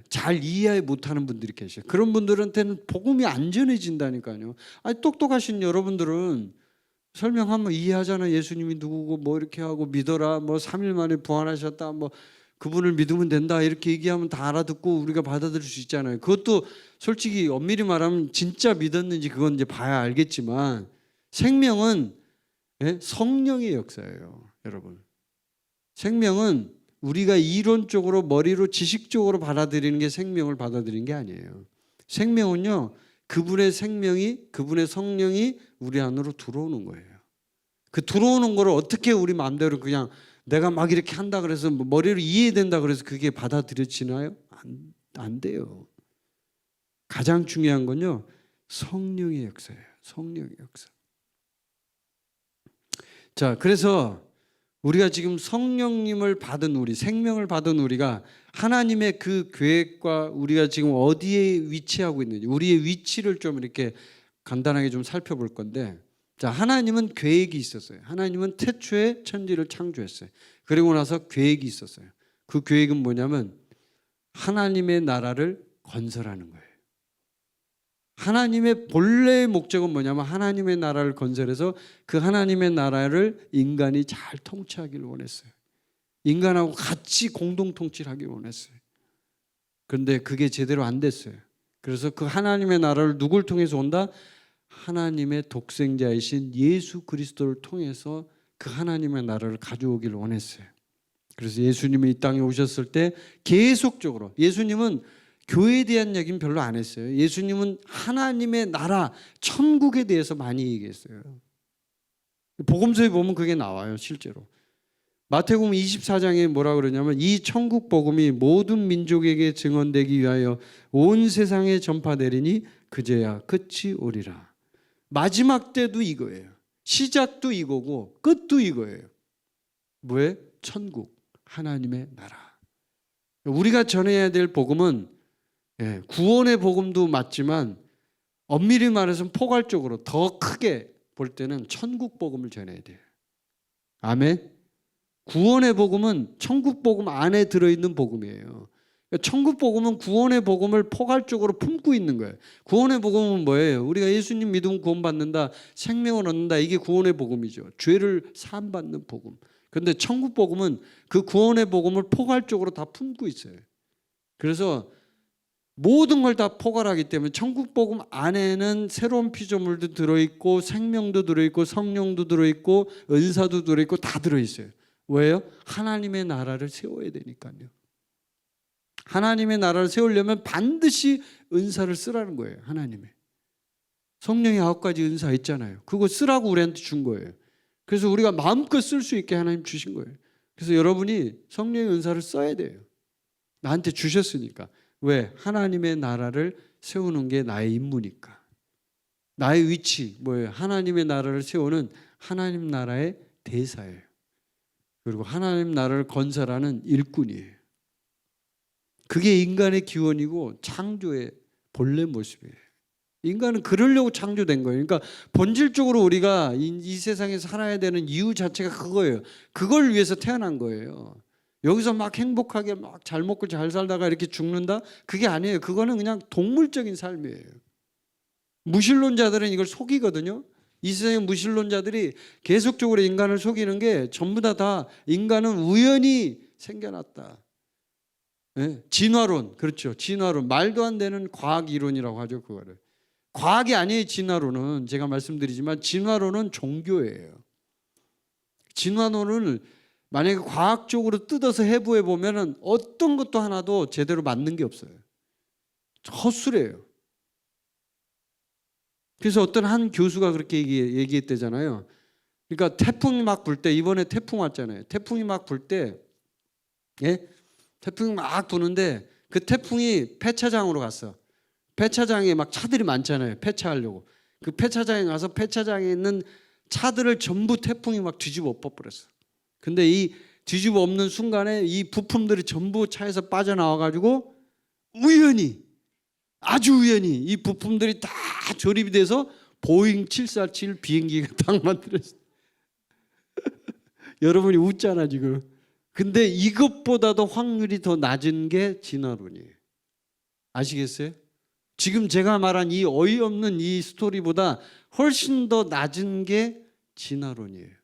잘 이해 못하는 분들이 계셔요. 그런 분들한테는 복음이 안 전해진다니까요. 아니, 똑똑하신 여러분들은 설명하면 이해하잖아. 예수님이 누구고 뭐 이렇게 하고 믿어라. 뭐 3일 만에 부활하셨다. 뭐 그분을 믿으면 된다 이렇게 얘기하면 다 알아듣고 우리가 받아들일 수 있잖아요. 그것도 솔직히 엄밀히 말하면 진짜 믿었는지 그건 이제 봐야 알겠지만 생명은 성령의 역사예요, 여러분. 생명은 우리가 이론적으로 머리로 지식적으로 받아들이는 게 생명을 받아들이는 게 아니에요. 생명은요, 그분의 생명이, 그분의 성령이 우리 안으로 들어오는 거예요. 그 들어오는 거를 어떻게 우리 마음대로 그냥 내가 막 이렇게 한다 그래서 머리로 이해된다 그래서 그게 받아들여지나요? 안 돼요. 가장 중요한 건요, 성령의 역사예요. 성령의 역사. 자, 그래서 우리가 지금 성령님을 받은 우리, 생명을 받은 우리가 하나님의 그 계획과 우리가 지금 어디에 위치하고 있는지, 우리의 위치를 좀 이렇게 간단하게 좀 살펴볼 건데, 자, 하나님은 계획이 있었어요. 하나님은 태초에 천지를 창조했어요. 그리고 나서 계획이 있었어요. 그 계획은 뭐냐면 하나님의 나라를 건설하는 거예요. 하나님의 본래의 목적은 뭐냐면 하나님의 나라를 건설해서 그 하나님의 나라를 인간이 잘 통치하기를 원했어요. 인간하고 같이 공동 통치를 하기를 원했어요. 그런데 그게 제대로 안 됐어요. 그래서 그 하나님의 나라를 누굴 통해서 온다? 하나님의 독생자이신 예수 그리스도를 통해서 그 하나님의 나라를 가져오기를 원했어요. 그래서 예수님이 이 땅에 오셨을 때 계속적으로, 예수님은 교회에 대한 얘기는 별로 안 했어요. 예수님은 하나님의 나라, 천국에 대해서 많이 얘기했어요. 복음서에 보면 그게 나와요, 실제로. 마태복음 24장에 뭐라 그러냐면 이 천국 복음이 모든 민족에게 증언되기 위하여 온 세상에 전파되리니 그제야 끝이 오리라. 마지막 때도 이거예요. 시작도 이거고 끝도 이거예요. 뭐예요? 천국, 하나님의 나라. 우리가 전해야 될 복음은 구원의 복음도 맞지만 엄밀히 말해서 포괄적으로 더 크게 볼 때는 천국 복음을 전해야 돼요. 아멘. 구원의 복음은 천국 복음 안에 들어있는 복음이에요. 천국 복음은 구원의 복음을 포괄적으로 품고 있는 거예요. 구원의 복음은 뭐예요? 우리가 예수님 믿으면 구원받는다, 생명을 얻는다, 이게 구원의 복음이죠. 죄를 사함받는 복음. 그런데 천국 복음은 그 구원의 복음을 포괄적으로 다 품고 있어요. 그래서 모든 걸 다 포괄하기 때문에 천국 복음 안에는 새로운 피조물도 들어있고 생명도 들어있고 성령도 들어있고 은사도 들어있고 다 들어있어요. 왜요? 하나님의 나라를 세워야 되니까요. 하나님의 나라를 세우려면 반드시 은사를 쓰라는 거예요. 하나님의 성령의 9가지 은사 있잖아요. 그거 쓰라고 우리한테 준 거예요. 그래서 우리가 마음껏 쓸 수 있게 하나님 주신 거예요. 그래서 여러분이 성령의 은사를 써야 돼요. 나한테 주셨으니까. 왜? 하나님의 나라를 세우는 게 나의 임무니까. 나의 위치 뭐예요? 하나님의 나라를 세우는 하나님 나라의 대사예요. 그리고 하나님 나라를 건설하는 일꾼이에요. 그게 인간의 기원이고 창조의 본래 모습이에요. 인간은 그러려고 창조된 거예요. 그러니까 본질적으로 우리가 이 세상에 살아야 되는 이유 자체가 그거예요. 그걸 위해서 태어난 거예요. 여기서 막 행복하게 막 잘 먹고 잘 살다가 이렇게 죽는다? 그게 아니에요. 그거는 그냥 동물적인 삶이에요. 무신론자들은 이걸 속이거든요. 이 세상의 무신론자들이 계속적으로 인간을 속이는 게 전부 다 인간은 우연히 생겨났다. 진화론, 그렇죠. 진화론, 말도 안 되는 과학 이론이라고 하죠. 그거를 과학이 아니에요. 진화론은 제가 말씀드리지만 진화론은 종교예요. 진화론을 만약에 과학적으로 뜯어서 해부해 보면은 어떤 것도 하나도 제대로 맞는 게 없어요. 헛수래요. 그래서 어떤 한 교수가 그렇게 얘기했대잖아요. 그러니까 태풍이 막 불 때, 이번에 태풍 왔잖아요. 태풍이 막 불 때, 태풍이 막 부는데 그 태풍이 폐차장으로 갔어. 폐차장에 막 차들이 많잖아요. 폐차하려고. 그 폐차장에 가서 폐차장에 있는 차들을 전부 태풍이 막 뒤집어 엎어버렸어. 근데 이 뒤집어 엎는 순간에 이 부품들이 전부 차에서 빠져나와가지고 우연히, 아주 우연히 이 부품들이 다 조립이 돼서 보잉 747 비행기가 딱 만들어졌어요. 여러분이 웃잖아 지금. 근데 이것보다도 확률이 더 낮은 게 진화론이에요. 아시겠어요? 지금 제가 말한 이 어이없는 이 스토리보다 훨씬 더 낮은 게 진화론이에요.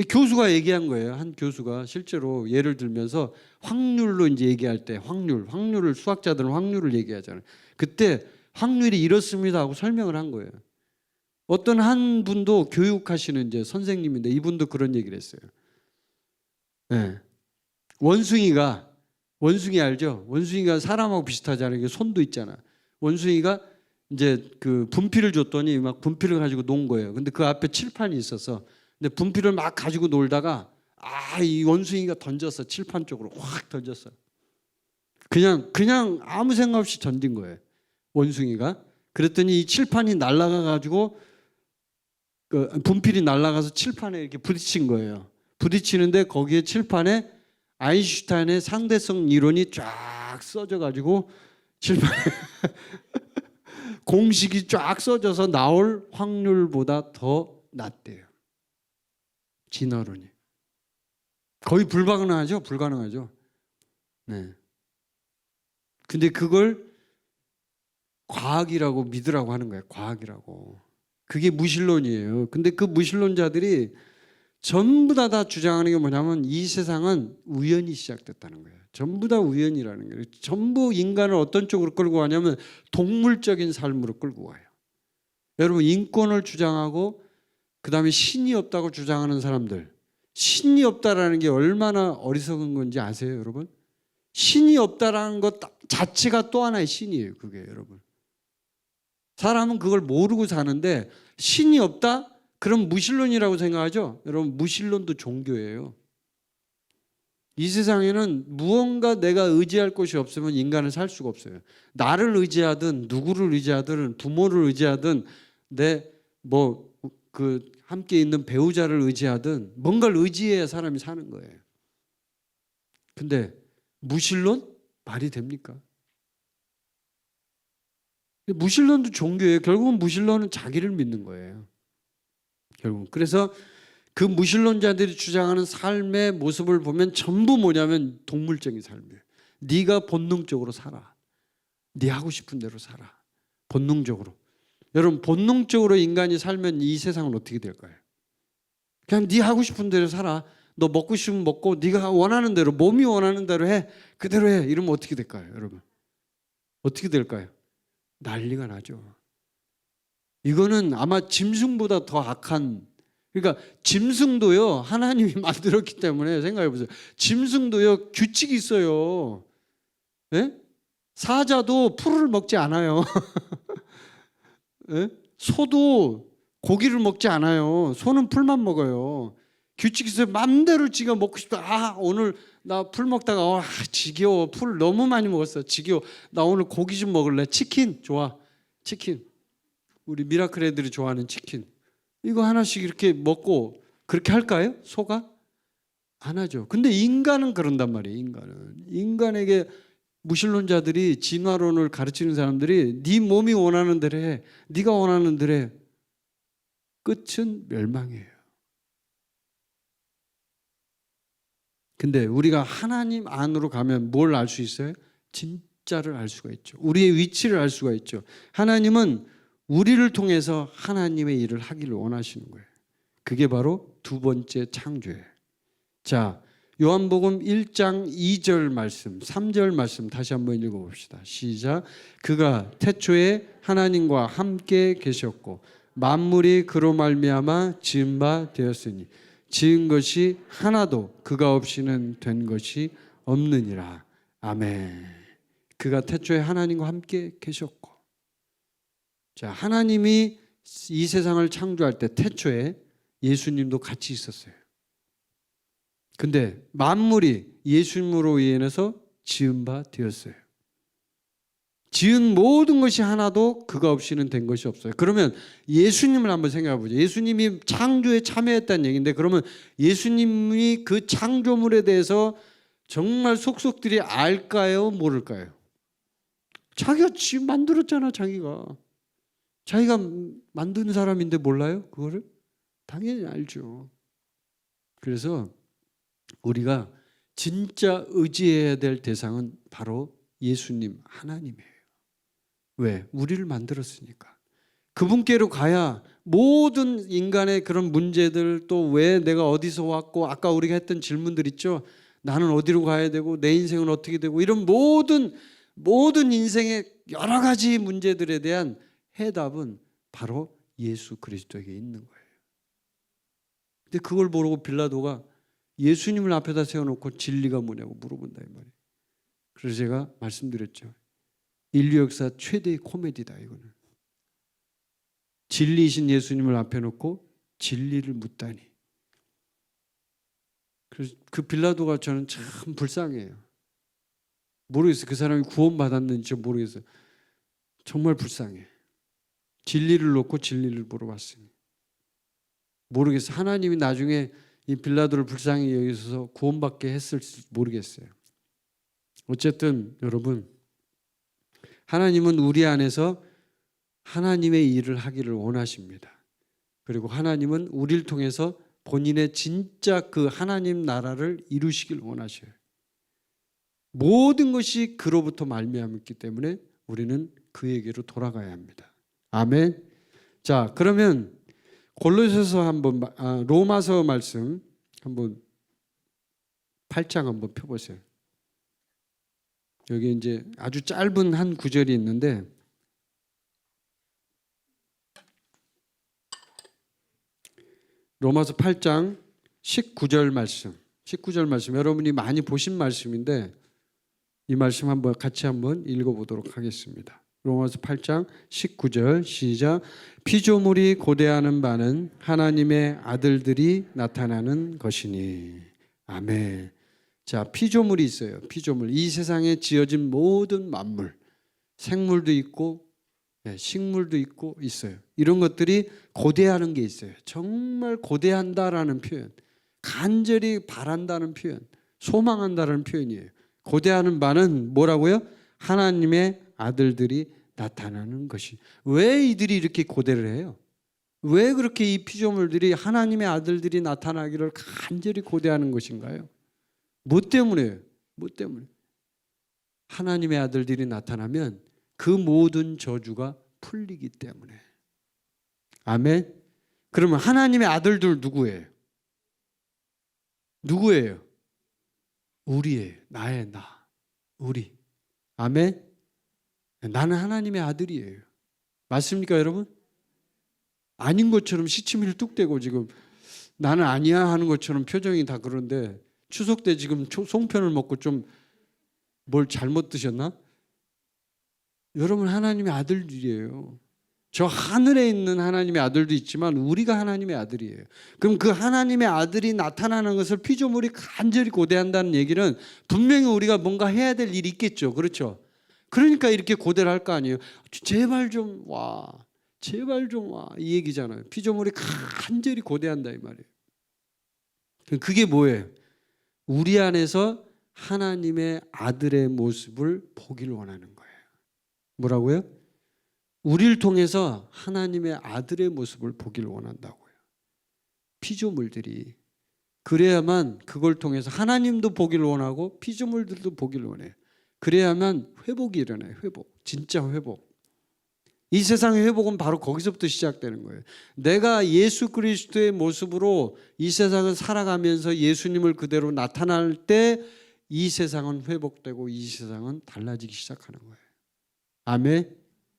교수가 얘기한 거예요. 한 교수가 실제로 예를 들면서 확률로 이제 얘기할 때 확률을 수학자들은 확률을 얘기하잖아요. 그때 확률이 이렇습니다 하고 설명을 한 거예요. 어떤 한 분도 교육하시는 이제 선생님인데 이분도 그런 얘기를 했어요. 네. 원숭이 알죠? 원숭이가 사람하고 비슷하잖아요. 이게 손도 있잖아. 원숭이가 이제 그 분필을 줬더니 막 분필을 가지고 논 거예요. 근데 그 앞에 칠판이 있어서 근데 분필을 막 가지고 놀다가 이 원숭이가 던졌어. 칠판 쪽으로 확 던졌어. 그냥 아무 생각 없이 던진 거예요. 원숭이가. 그랬더니 이 칠판이 날아가 가지고 그 분필이 날아가서 칠판에 이렇게 부딪힌 거예요. 부딪히는데 거기에 칠판에 아인슈타인의 상대성 이론이 쫙 써져 가지고 칠판에 공식이 쫙 써져서 나올 확률보다 더 낮대요. 진화론이. 거의 불가능하죠. 네. 근데 그걸 과학이라고 믿으라고 하는 거예요. 과학이라고. 그게 무신론이에요. 근데 그 무신론자들이 전부 다 주장하는 게 뭐냐면 이 세상은 우연히 시작됐다는 거예요. 전부 다 우연이라는 거예요. 전부 인간을 어떤 쪽으로 끌고 가냐면 동물적인 삶으로 끌고 가요. 여러분 인권을 주장하고 그다음에 신이 없다고 주장하는 사람들, 신이 없다라는 게 얼마나 어리석은 건지 아세요, 여러분? 신이 없다라는 것 자체가 또 하나의 신이에요, 그게 여러분. 사람은 그걸 모르고 사는데 신이 없다? 그럼 무신론이라고 생각하죠? 여러분 무신론도 종교예요. 이 세상에는 무언가 내가 의지할 곳이 없으면 인간은 살 수가 없어요. 나를 의지하든 누구를 의지하든 부모를 의지하든 내 함께 있는 배우자를 의지하든 뭔가를 의지해야 사람이 사는 거예요. 근데 무신론? 말이 됩니까? 무신론도 종교예요. 결국은 무신론은 자기를 믿는 거예요. 결국 그래서 그 무신론자들이 주장하는 삶의 모습을 보면 전부 뭐냐면 동물적인 삶이에요. 네가 본능적으로 살아. 네 하고 싶은 대로 살아. 본능적으로. 여러분 본능적으로 인간이 살면 이 세상은 어떻게 될까요? 그냥 네 하고 싶은 대로 살아. 너 먹고 싶으면 먹고 네가 원하는 대로 몸이 원하는 대로 해. 그대로 해. 이러면 어떻게 될까요, 여러분? 어떻게 될까요? 난리가 나죠. 이거는 아마 짐승보다 더 악한, 그러니까 짐승도요 하나님이 만들었기 때문에 생각해 보세요. 짐승도요 규칙이 있어요. 네? 사자도 풀을 먹지 않아요. 네? 소도 고기를 먹지 않아요. 소는 풀만 먹어요. 규칙이 있어요. 맘대로 지가 먹고 싶다. 오늘 나 풀 먹다가 지겨워. 풀 너무 많이 먹었어. 지겨워. 나 오늘 고기 좀 먹을래. 치킨 좋아. 치킨. 우리 미라클 애들이 좋아하는 치킨. 이거 하나씩 이렇게 먹고 그렇게 할까요? 소가? 안 하죠. 근데 인간은 그런단 말이에요. 인간에게 무신론자들이 진화론을 가르치는 사람들이 네 몸이 원하는 대로 해. 네가 원하는 대로 해. 끝은 멸망이에요. 근데 우리가 하나님 안으로 가면 뭘 알 수 있어요? 진짜를 알 수가 있죠. 우리의 위치를 알 수가 있죠. 하나님은 우리를 통해서 하나님의 일을 하기를 원하시는 거예요. 그게 바로 두 번째 창조예요. 자, 요한복음 1장 2절 말씀, 3절 말씀 다시 한번 읽어봅시다. 시작. 그가 태초에 하나님과 함께 계셨고 만물이 그로 말미암아 지은 바 되었으니 지은 것이 하나도 그가 없이는 된 것이 없느니라. 아멘. 그가 태초에 하나님과 함께 계셨고, 자, 하나님이 이 세상을 창조할 때 태초에 예수님도 같이 있었어요. 근데 만물이 예수님으로 인해서 지은 바 되었어요. 지은 모든 것이 하나도 그가 없이는 된 것이 없어요. 그러면 예수님을 한번 생각해 보죠. 예수님이 창조에 참여했다는 얘기인데 그러면 예수님이 그 창조물에 대해서 정말 속속들이 알까요? 모를까요? 자기가 지금 만들었잖아. 자기가 만든 사람인데 몰라요? 그거를? 당연히 알죠. 그래서 우리가 진짜 의지해야 될 대상은 바로 예수님, 하나님이에요. 왜? 우리를 만들었으니까. 그분께로 가야 모든 인간의 그런 문제들, 또 왜 내가 어디서 왔고, 아까 우리가 했던 질문들 있죠. 나는 어디로 가야 되고 내 인생은 어떻게 되고, 이런 모든 인생의 여러 가지 문제들에 대한 해답은 바로 예수 그리스도에게 있는 거예요. 근데 그걸 모르고 빌라도가 예수님을 앞에다 세워놓고 진리가 뭐냐고 물어본다 이 말이에요. 그래서 제가 말씀드렸죠. 인류 역사 최대의 코미디다 이거는. 진리이신 예수님을 앞에 놓고 진리를 묻다니. 그래서 그 빌라도가 저는 참 불쌍해요. 모르겠어요. 그 사람이 구원받았는지 모르겠어요. 정말 불쌍해. 진리를 놓고 진리를 물어봤으니. 모르겠어요. 하나님이 나중에 이 빌라도를 불쌍히 여기서 구원받게 했을지 모르겠어요. 어쨌든 여러분, 하나님은 우리 안에서 하나님의 일을 하기를 원하십니다. 그리고 하나님은 우리를 통해서 본인의 진짜 그 하나님 나라를 이루시길 원하셔요. 모든 것이 그로부터 말미암았기 때문에 우리는 그에게로 돌아가야 합니다. 아멘. 자, 그러면 골로새서 한번 로마서 말씀 한번 8장 한번 펴보세요. 여기 이제 아주 짧은 한 구절이 있는데 로마서 8장 19절 말씀. 19절 말씀 여러분이 많이 보신 말씀인데 이 말씀 한번 같이 한번 읽어보도록 하겠습니다. 로마서 8장 19절 시작. 피조물이 고대하는 바는 하나님의 아들들이 나타나는 것이니. 아멘. 자, 피조물이 있어요. 피조물. 이 세상에 지어진 모든 만물, 생물도 있고 식물도 있고 있어요. 이런 것들이 고대하는 게 있어요. 정말 고대한다라는 표현, 간절히 바란다는 표현, 소망한다는 표현이에요. 고대하는 바는 뭐라고요? 하나님의 아들들이 나타나는 것이. 왜 이들이 이렇게 고대를 해요? 왜 그렇게 이 피조물들이 하나님의 아들들이 나타나기를 간절히 고대하는 것인가요? 뭐 때문에요? 뭐 때문에? 하나님의 아들들이 나타나면 그 모든 저주가 풀리기 때문에. 아멘. 그러면 하나님의 아들들 누구예요? 누구예요? 우리예요. 나의 나. 우리. 아멘. 나는 하나님의 아들이에요. 맞습니까, 여러분? 아닌 것처럼 시치미를 뚝 떼고 지금 나는 아니야 하는 것처럼 표정이 다 그런데 추석 때 지금 송편을 먹고 좀 뭘 잘못 드셨나? 여러분 하나님의 아들들이에요. 저 하늘에 있는 하나님의 아들도 있지만 우리가 하나님의 아들이에요. 그럼 그 하나님의 아들이 나타나는 것을 피조물이 간절히 고대한다는 얘기는 분명히 우리가 뭔가 해야 될 일이 있겠죠. 그렇죠? 그러니까 이렇게 고대를 할 거 아니에요. 제발 좀 와. 제발 좀 와. 이 얘기잖아요. 피조물이 간절히 고대한다 이 말이에요. 그게 뭐예요? 우리 안에서 하나님의 아들의 모습을 보기를 원하는 거예요. 뭐라고요? 우리를 통해서 하나님의 아들의 모습을 보기를 원한다고요. 피조물들이. 그래야만 그걸 통해서 하나님도 보기를 원하고 피조물들도 보기를 원해요. 그래야만 회복이 일어나요. 회복. 진짜 회복. 이 세상의 회복은 바로 거기서부터 시작되는 거예요. 내가 예수 그리스도의 모습으로 이 세상을 살아가면서 예수님을 그대로 나타날 때 이 세상은 회복되고 이 세상은 달라지기 시작하는 거예요. 아멘.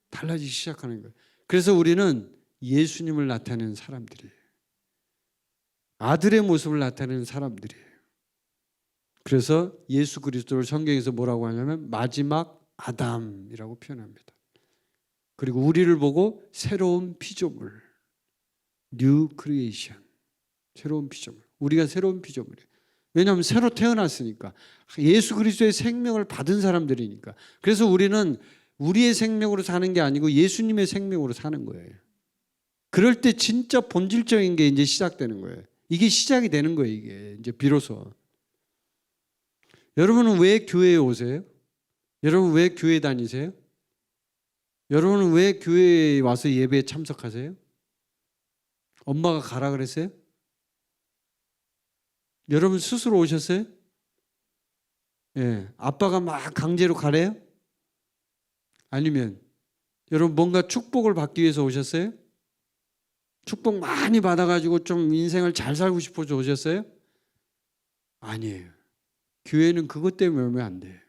달라지기 시작하는 거예요. 그래서 우리는 예수님을 나타내는 사람들이에요. 아들의 모습을 나타내는 사람들이에요. 그래서 예수 그리스도를 성경에서 뭐라고 하냐면 마지막 아담이라고 표현합니다. 그리고 우리를 보고 새로운 피조물, 뉴 크리에이션, 새로운 피조물. 우리가 새로운 피조물이에요. 왜냐하면 새로 태어났으니까. 예수 그리스도의 생명을 받은 사람들이니까. 그래서 우리는 우리의 생명으로 사는 게 아니고 예수님의 생명으로 사는 거예요. 그럴 때 진짜 본질적인 게 이제 시작되는 거예요. 이게 시작이 되는 거예요. 이게 이제 비로소. 여러분은 왜 교회에 오세요? 여러분 왜 교회 다니세요? 여러분은 왜 교회에 와서 예배에 참석하세요? 엄마가 가라 그랬어요? 여러분 스스로 오셨어요? 예, 아빠가 막 강제로 가래요? 아니면 여러분 뭔가 축복을 받기 위해서 오셨어요? 축복 많이 받아가지고 좀 인생을 잘 살고 싶어서 오셨어요? 아니에요. 교회는 그것 때문에 오면 안 돼.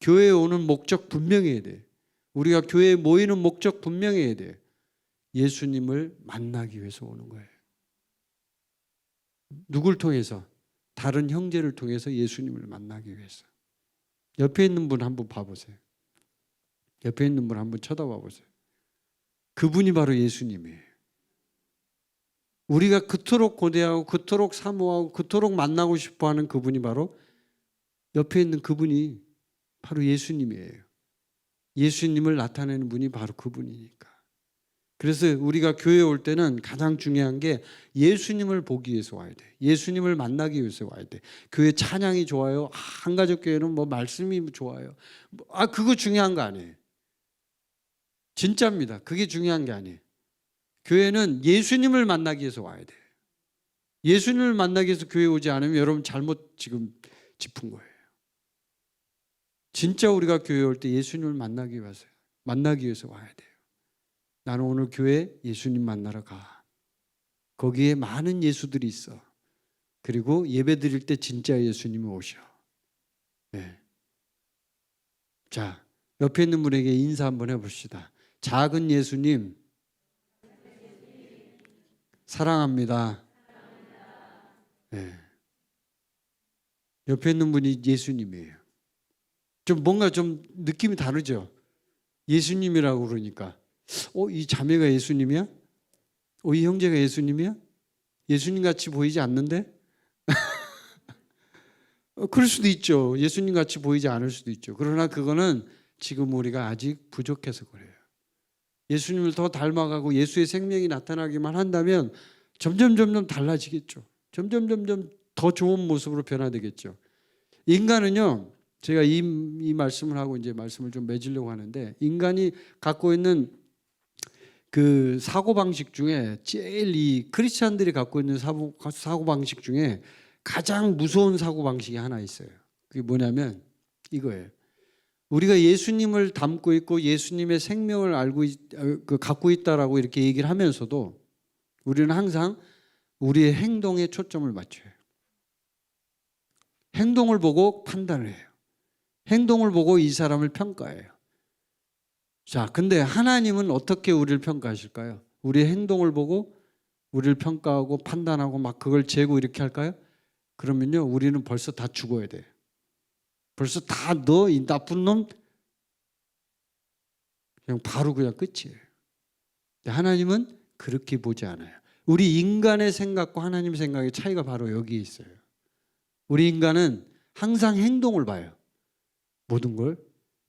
교회에 오는 목적 분명해야 돼. 우리가 교회에 모이는 목적 분명해야 돼. 예수님을 만나기 위해서 오는 거예요. 누굴 통해서? 다른 형제를 통해서 예수님을 만나기 위해서. 옆에 있는 분 한번 봐보세요. 옆에 있는 분 한번 쳐다봐 보세요. 그분이 바로 예수님이에요. 우리가 그토록 고대하고 그토록 사모하고 그토록 만나고 싶어하는 그분이 바로 옆에 있는 그분이 바로 예수님이에요. 예수님을 나타내는 분이 바로 그분이니까. 그래서 우리가 교회에 올 때는 가장 중요한 게 예수님을 보기 위해서 와야 돼. 예수님을 만나기 위해서 와야 돼. 교회 찬양이 좋아요. 한가족교회는 뭐 말씀이 좋아요. 그거 중요한 거 아니에요. 진짜입니다. 그게 중요한 게 아니에요. 교회는 예수님을 만나기 위해서 와야 돼요. 예수님을 만나기 위해서 교회 오지 않으면 여러분 잘못 지금 짚은 거예요. 진짜 우리가 교회에 올 때 예수님을 만나기 위해서 와야 돼요. 나는 오늘 교회 예수님 만나러 가. 거기에 많은 예수들이 있어. 그리고 예배 드릴 때 진짜 예수님이 오셔. 네. 자, 옆에 있는 분에게 인사 한번 해봅시다. 작은 예수님 사랑합니다. 네. 옆에 있는 분이 예수님이에요. 좀 뭔가 좀 느낌이 다르죠? 예수님이라고 그러니까 이 자매가 예수님이야? 이 형제가 예수님이야? 예수님 같이 보이지 않는데? 그럴 수도 있죠. 예수님 같이 보이지 않을 수도 있죠. 그러나 그거는 지금 우리가 아직 부족해서 그래요. 예수님을 더 닮아가고 예수의 생명이 나타나기만 한다면 점점 달라지겠죠. 점점 더 좋은 모습으로 변화되겠죠. 인간은요, 제가 이 말씀을 하고 이제 말씀을 좀 맺으려고 하는데, 인간이 갖고 있는 그 사고방식 중에 제일 이 크리스찬들이 갖고 있는 사고방식 중에 가장 무서운 사고방식이 하나 있어요. 그게 뭐냐면 이거예요. 우리가 예수님을 담고 있고 예수님의 생명을 갖고 있다라고 이렇게 얘기를 하면서도 우리는 항상 우리의 행동에 초점을 맞춰요. 행동을 보고 판단을 해요. 행동을 보고 이 사람을 평가해요. 자, 근데 하나님은 어떻게 우리를 평가하실까요? 우리의 행동을 보고 우리를 평가하고 판단하고 막 그걸 재고 이렇게 할까요? 그러면요, 우리는 벌써 다 죽어야 돼요. 벌써 다 너 이 나쁜 놈 그냥 바로 그냥 끝이에요. 하나님은 그렇게 보지 않아요. 우리 인간의 생각과 하나님의 생각의 차이가 바로 여기에 있어요. 우리 인간은 항상 행동을 봐요. 모든 걸.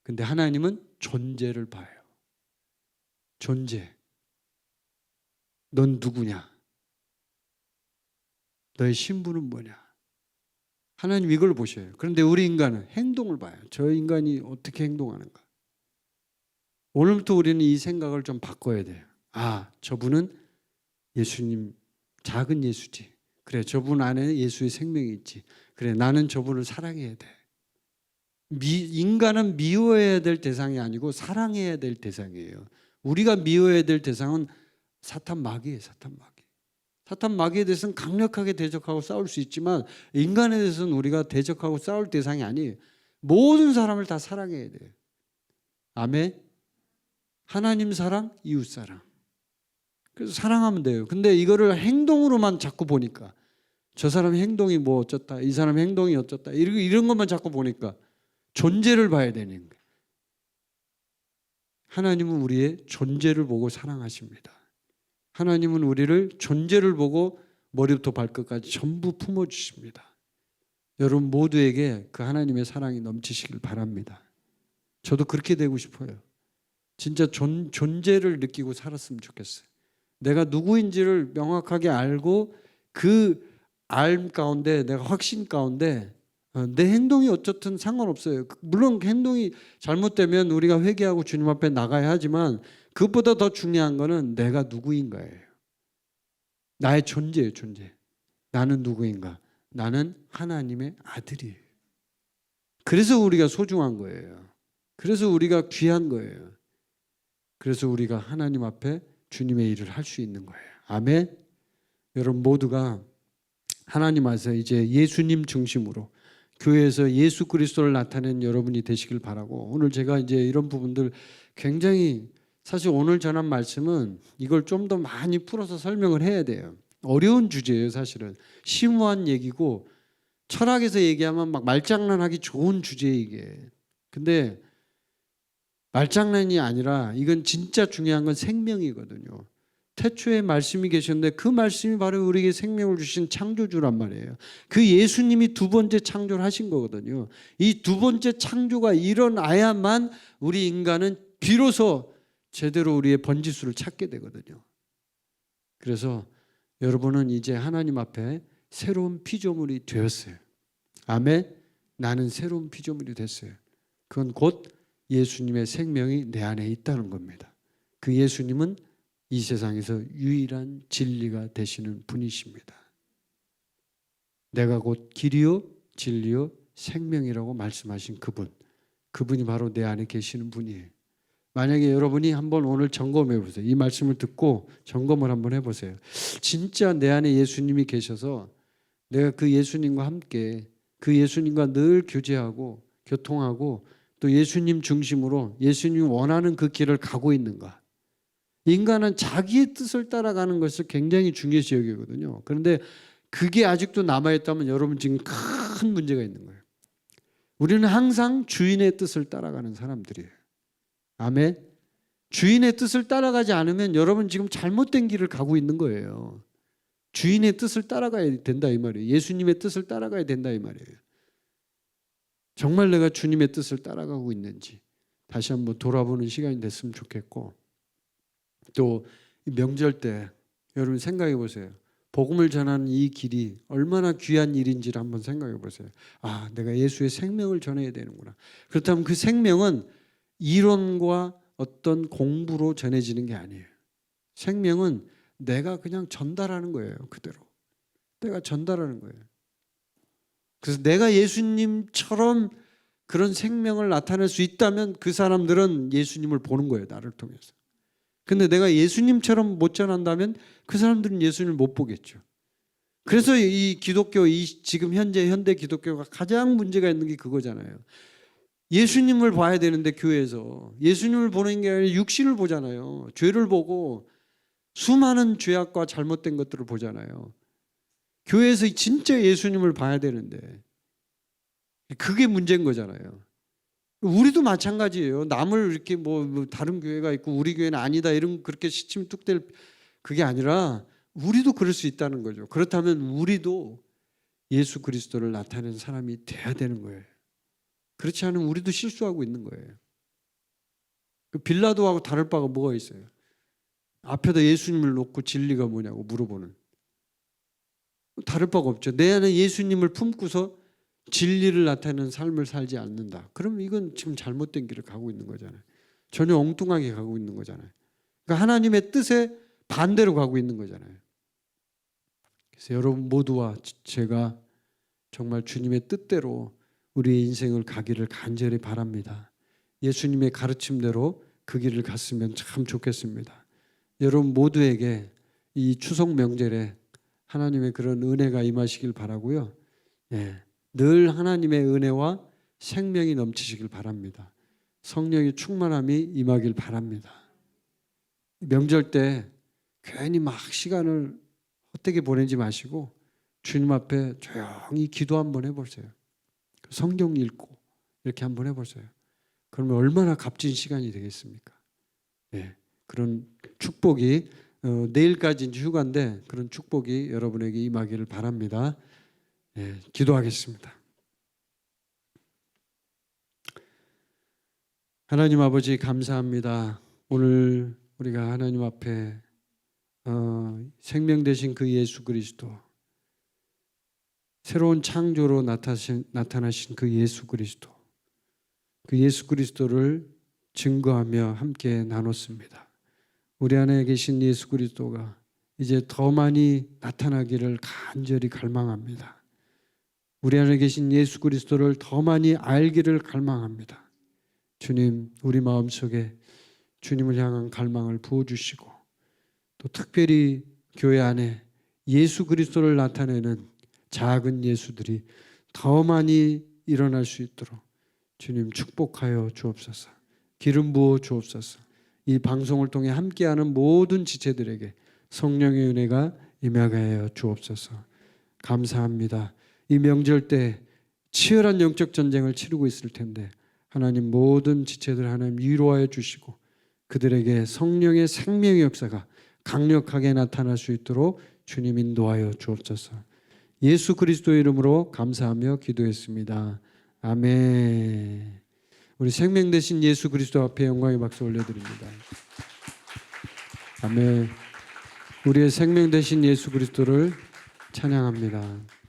근데 하나님은 존재를 봐요. 존재. 넌 누구냐? 너의 신분은 뭐냐? 하나님 이걸 보셔요. 그런데 우리 인간은 행동을 봐요. 저 인간이 어떻게 행동하는가? 오늘부터 우리는 이 생각을 좀 바꿔야 돼요. 저분은 예수님, 작은 예수지. 그래, 저분 안에 예수의 생명이 있지. 그래, 나는 저분을 사랑해야 돼. 인간은 미워해야 될 대상이 아니고 사랑해야 될 대상이에요. 우리가 미워해야 될 대상은 사탄 마귀예요. 사탄 마귀에 대해서는 강력하게 대적하고 싸울 수 있지만 인간에 대해서는 우리가 대적하고 싸울 대상이 아니에요. 모든 사람을 다 사랑해야 돼요. 아멘. 하나님 사랑, 이웃 사랑. 그래서 사랑하면 돼요. 근데 이거를 행동으로만 자꾸 보니까 저 사람의 행동이 뭐 어쩌다, 이 사람의 행동이 어쩌다 이런 것만 자꾸 보니까 존재를 봐야 되는 거예요. 하나님은 우리의 존재를 보고 사랑하십니다. 하나님은 우리를 존재를 보고 머리부터 발끝까지 전부 품어주십니다. 여러분 모두에게 그 하나님의 사랑이 넘치시길 바랍니다. 저도 그렇게 되고 싶어요. 진짜 존재를 느끼고 살았으면 좋겠어요. 내가 누구인지를 명확하게 알고 그 알 가운데 내가 확신 가운데 내 행동이 어쨌든 상관없어요. 물론 행동이 잘못되면 우리가 회개하고 주님 앞에 나가야 하지만 그것보다 더 중요한 거는 내가 누구인가예요. 나의 존재예요. 존재. 나는 누구인가? 나는 하나님의 아들이에요. 그래서 우리가 소중한 거예요. 그래서 우리가 귀한 거예요. 그래서 우리가 하나님 앞에 주님의 일을 할 수 있는 거예요. 아멘. 여러분 모두가 하나님 안에서 이제 예수님 중심으로 교회에서 예수 그리스도를 나타낸 여러분이 되시길 바라고, 오늘 제가 이제 이런 부분들 굉장히, 사실 오늘 전한 말씀은 이걸 좀 더 많이 풀어서 설명을 해야 돼요. 어려운 주제예요. 사실은 심오한 얘기고 철학에서 얘기하면 막 말장난하기 좋은 주제예요 이게. 근데 말장난이 아니라 이건 진짜 중요한 건 생명이거든요. 태초에 말씀이 계셨는데 그 말씀이 바로 우리에게 생명을 주신 창조주란 말이에요. 그 예수님이 두 번째 창조를 하신 거거든요. 이 두 번째 창조가 일어나야만 우리 인간은 비로소 제대로 우리의 번지수를 찾게 되거든요. 그래서 여러분은 이제 하나님 앞에 새로운 피조물이 되었어요. 아멘. 나는 새로운 피조물이 됐어요. 그건 곧 예수님의 생명이 내 안에 있다는 겁니다. 그 예수님은 이 세상에서 유일한 진리가 되시는 분이십니다. 내가 곧 길이요 진리요 생명이라고 말씀하신 그분이 바로 내 안에 계시는 분이에요. 만약에 여러분이 한번 오늘 점검해 보세요. 이 말씀을 듣고 점검을 한번 해보세요. 진짜 내 안에 예수님이 계셔서 내가 그 예수님과 함께 그 예수님과 늘 교제하고 교통하고 또 예수님 중심으로 예수님이 원하는 그 길을 가고 있는가. 인간은 자기의 뜻을 따라가는 것을 굉장히 중요시 여기거든요. 그런데 그게 아직도 남아있다면 여러분 지금 큰 문제가 있는 거예요. 우리는 항상 주인의 뜻을 따라가는 사람들이에요. 아멘. 주인의 뜻을 따라가지 않으면 여러분 지금 잘못된 길을 가고 있는 거예요. 주인의 뜻을 따라가야 된다 이 말이에요. 예수님의 뜻을 따라가야 된다 이 말이에요. 정말 내가 주님의 뜻을 따라가고 있는지 다시 한번 돌아보는 시간이 됐으면 좋겠고, 또 명절 때 여러분 생각해 보세요. 복음을 전하는 이 길이 얼마나 귀한 일인지를 한번 생각해 보세요. 아, 내가 예수의 생명을 전해야 되는구나. 그렇다면 그 생명은 이론과 어떤 공부로 전해지는 게 아니에요. 생명은 내가 그냥 전달하는 거예요. 그대로. 내가 전달하는 거예요. 그래서 내가 예수님처럼 그런 생명을 나타낼 수 있다면 그 사람들은 예수님을 보는 거예요. 나를 통해서. 근데 내가 예수님처럼 못 전한다면 그 사람들은 예수님을 못 보겠죠. 그래서 이 기독교, 지금 현대 기독교가 가장 문제가 있는 게 그거잖아요. 예수님을 봐야 되는데 교회에서 예수님을 보는 게 아니라 육신을 보잖아요. 죄를 보고 수많은 죄악과 잘못된 것들을 보잖아요. 교회에서 진짜 예수님을 봐야 되는데 그게 문제인 거잖아요. 우리도 마찬가지예요. 남을 이렇게 뭐 다른 교회가 있고 우리 교회는 아니다 이런 그렇게 시침이 뚝 될 그게 아니라 우리도 그럴 수 있다는 거죠. 그렇다면 우리도 예수 그리스도를 나타내는 사람이 돼야 되는 거예요. 그렇지 않으면 우리도 실수하고 있는 거예요. 그 빌라도하고 다를 바가 뭐가 있어요? 앞에다 예수님을 놓고 진리가 뭐냐고 물어보는. 다를 바가 없죠. 내 안에 예수님을 품고서 진리를 나타내는 삶을 살지 않는다. 그럼 이건 지금 잘못된 길을 가고 있는 거잖아요. 전혀 엉뚱하게 가고 있는 거잖아요. 그러니까 하나님의 뜻에 반대로 가고 있는 거잖아요. 그래서 여러분 모두와 제가 정말 주님의 뜻대로 우리의 인생을 가기를 간절히 바랍니다. 예수님의 가르침대로 그 길을 갔으면 참 좋겠습니다. 여러분 모두에게 이 추석 명절에 하나님의 그런 은혜가 임하시길 바라고요. 늘 하나님의 은혜와 생명이 넘치시길 바랍니다. 성령의 충만함이 임하길 바랍니다. 명절 때 괜히 막 시간을 헛되게 보내지 마시고 주님 앞에 조용히 기도 한번 해보세요. 성경 읽고 이렇게 한번 해보세요. 그러면 얼마나 값진 시간이 되겠습니까? 그런 축복이 내일까지 휴가인데 그런 축복이 여러분에게 임하기를 바랍니다. 기도하겠습니다. 하나님 아버지 감사합니다. 오늘 우리가 하나님 앞에 생명 되신 그 예수 그리스도, 새로운 창조로 나타나신 그 예수 그리스도, 그 예수 그리스도를 증거하며 함께 나눴습니다. 우리 안에 계신 예수 그리스도가 이제 더 많이 나타나기를 간절히 갈망합니다. 우리 안에 계신 예수 그리스도를 더 많이 알기를 갈망합니다. 주님, 우리 마음속에 주님을 향한 갈망을 부어주시고 또 특별히 교회 안에 예수 그리스도를 나타내는 작은 예수들이 더 많이 일어날 수 있도록 주님 축복하여 주옵소서. 기름 부어 주옵소서. 이 방송을 통해 함께하는 모든 지체들에게 성령의 은혜가 임하게 하여 주옵소서. 감사합니다. 이 명절 때 치열한 영적 전쟁을 치르고 있을 텐데 하나님 모든 지체들 하나님 위로하여 주시고 그들에게 성령의 생명의 역사가 강력하게 나타날 수 있도록 주님 인도하여 주옵소서. 예수 그리스도의 이름으로 감사하며 기도했습니다. 아멘. 우리 생명 되신 예수 그리스도 앞에 영광의 박수 올려드립니다. 아멘. 우리의 생명 되신 예수 그리스도를 찬양합니다.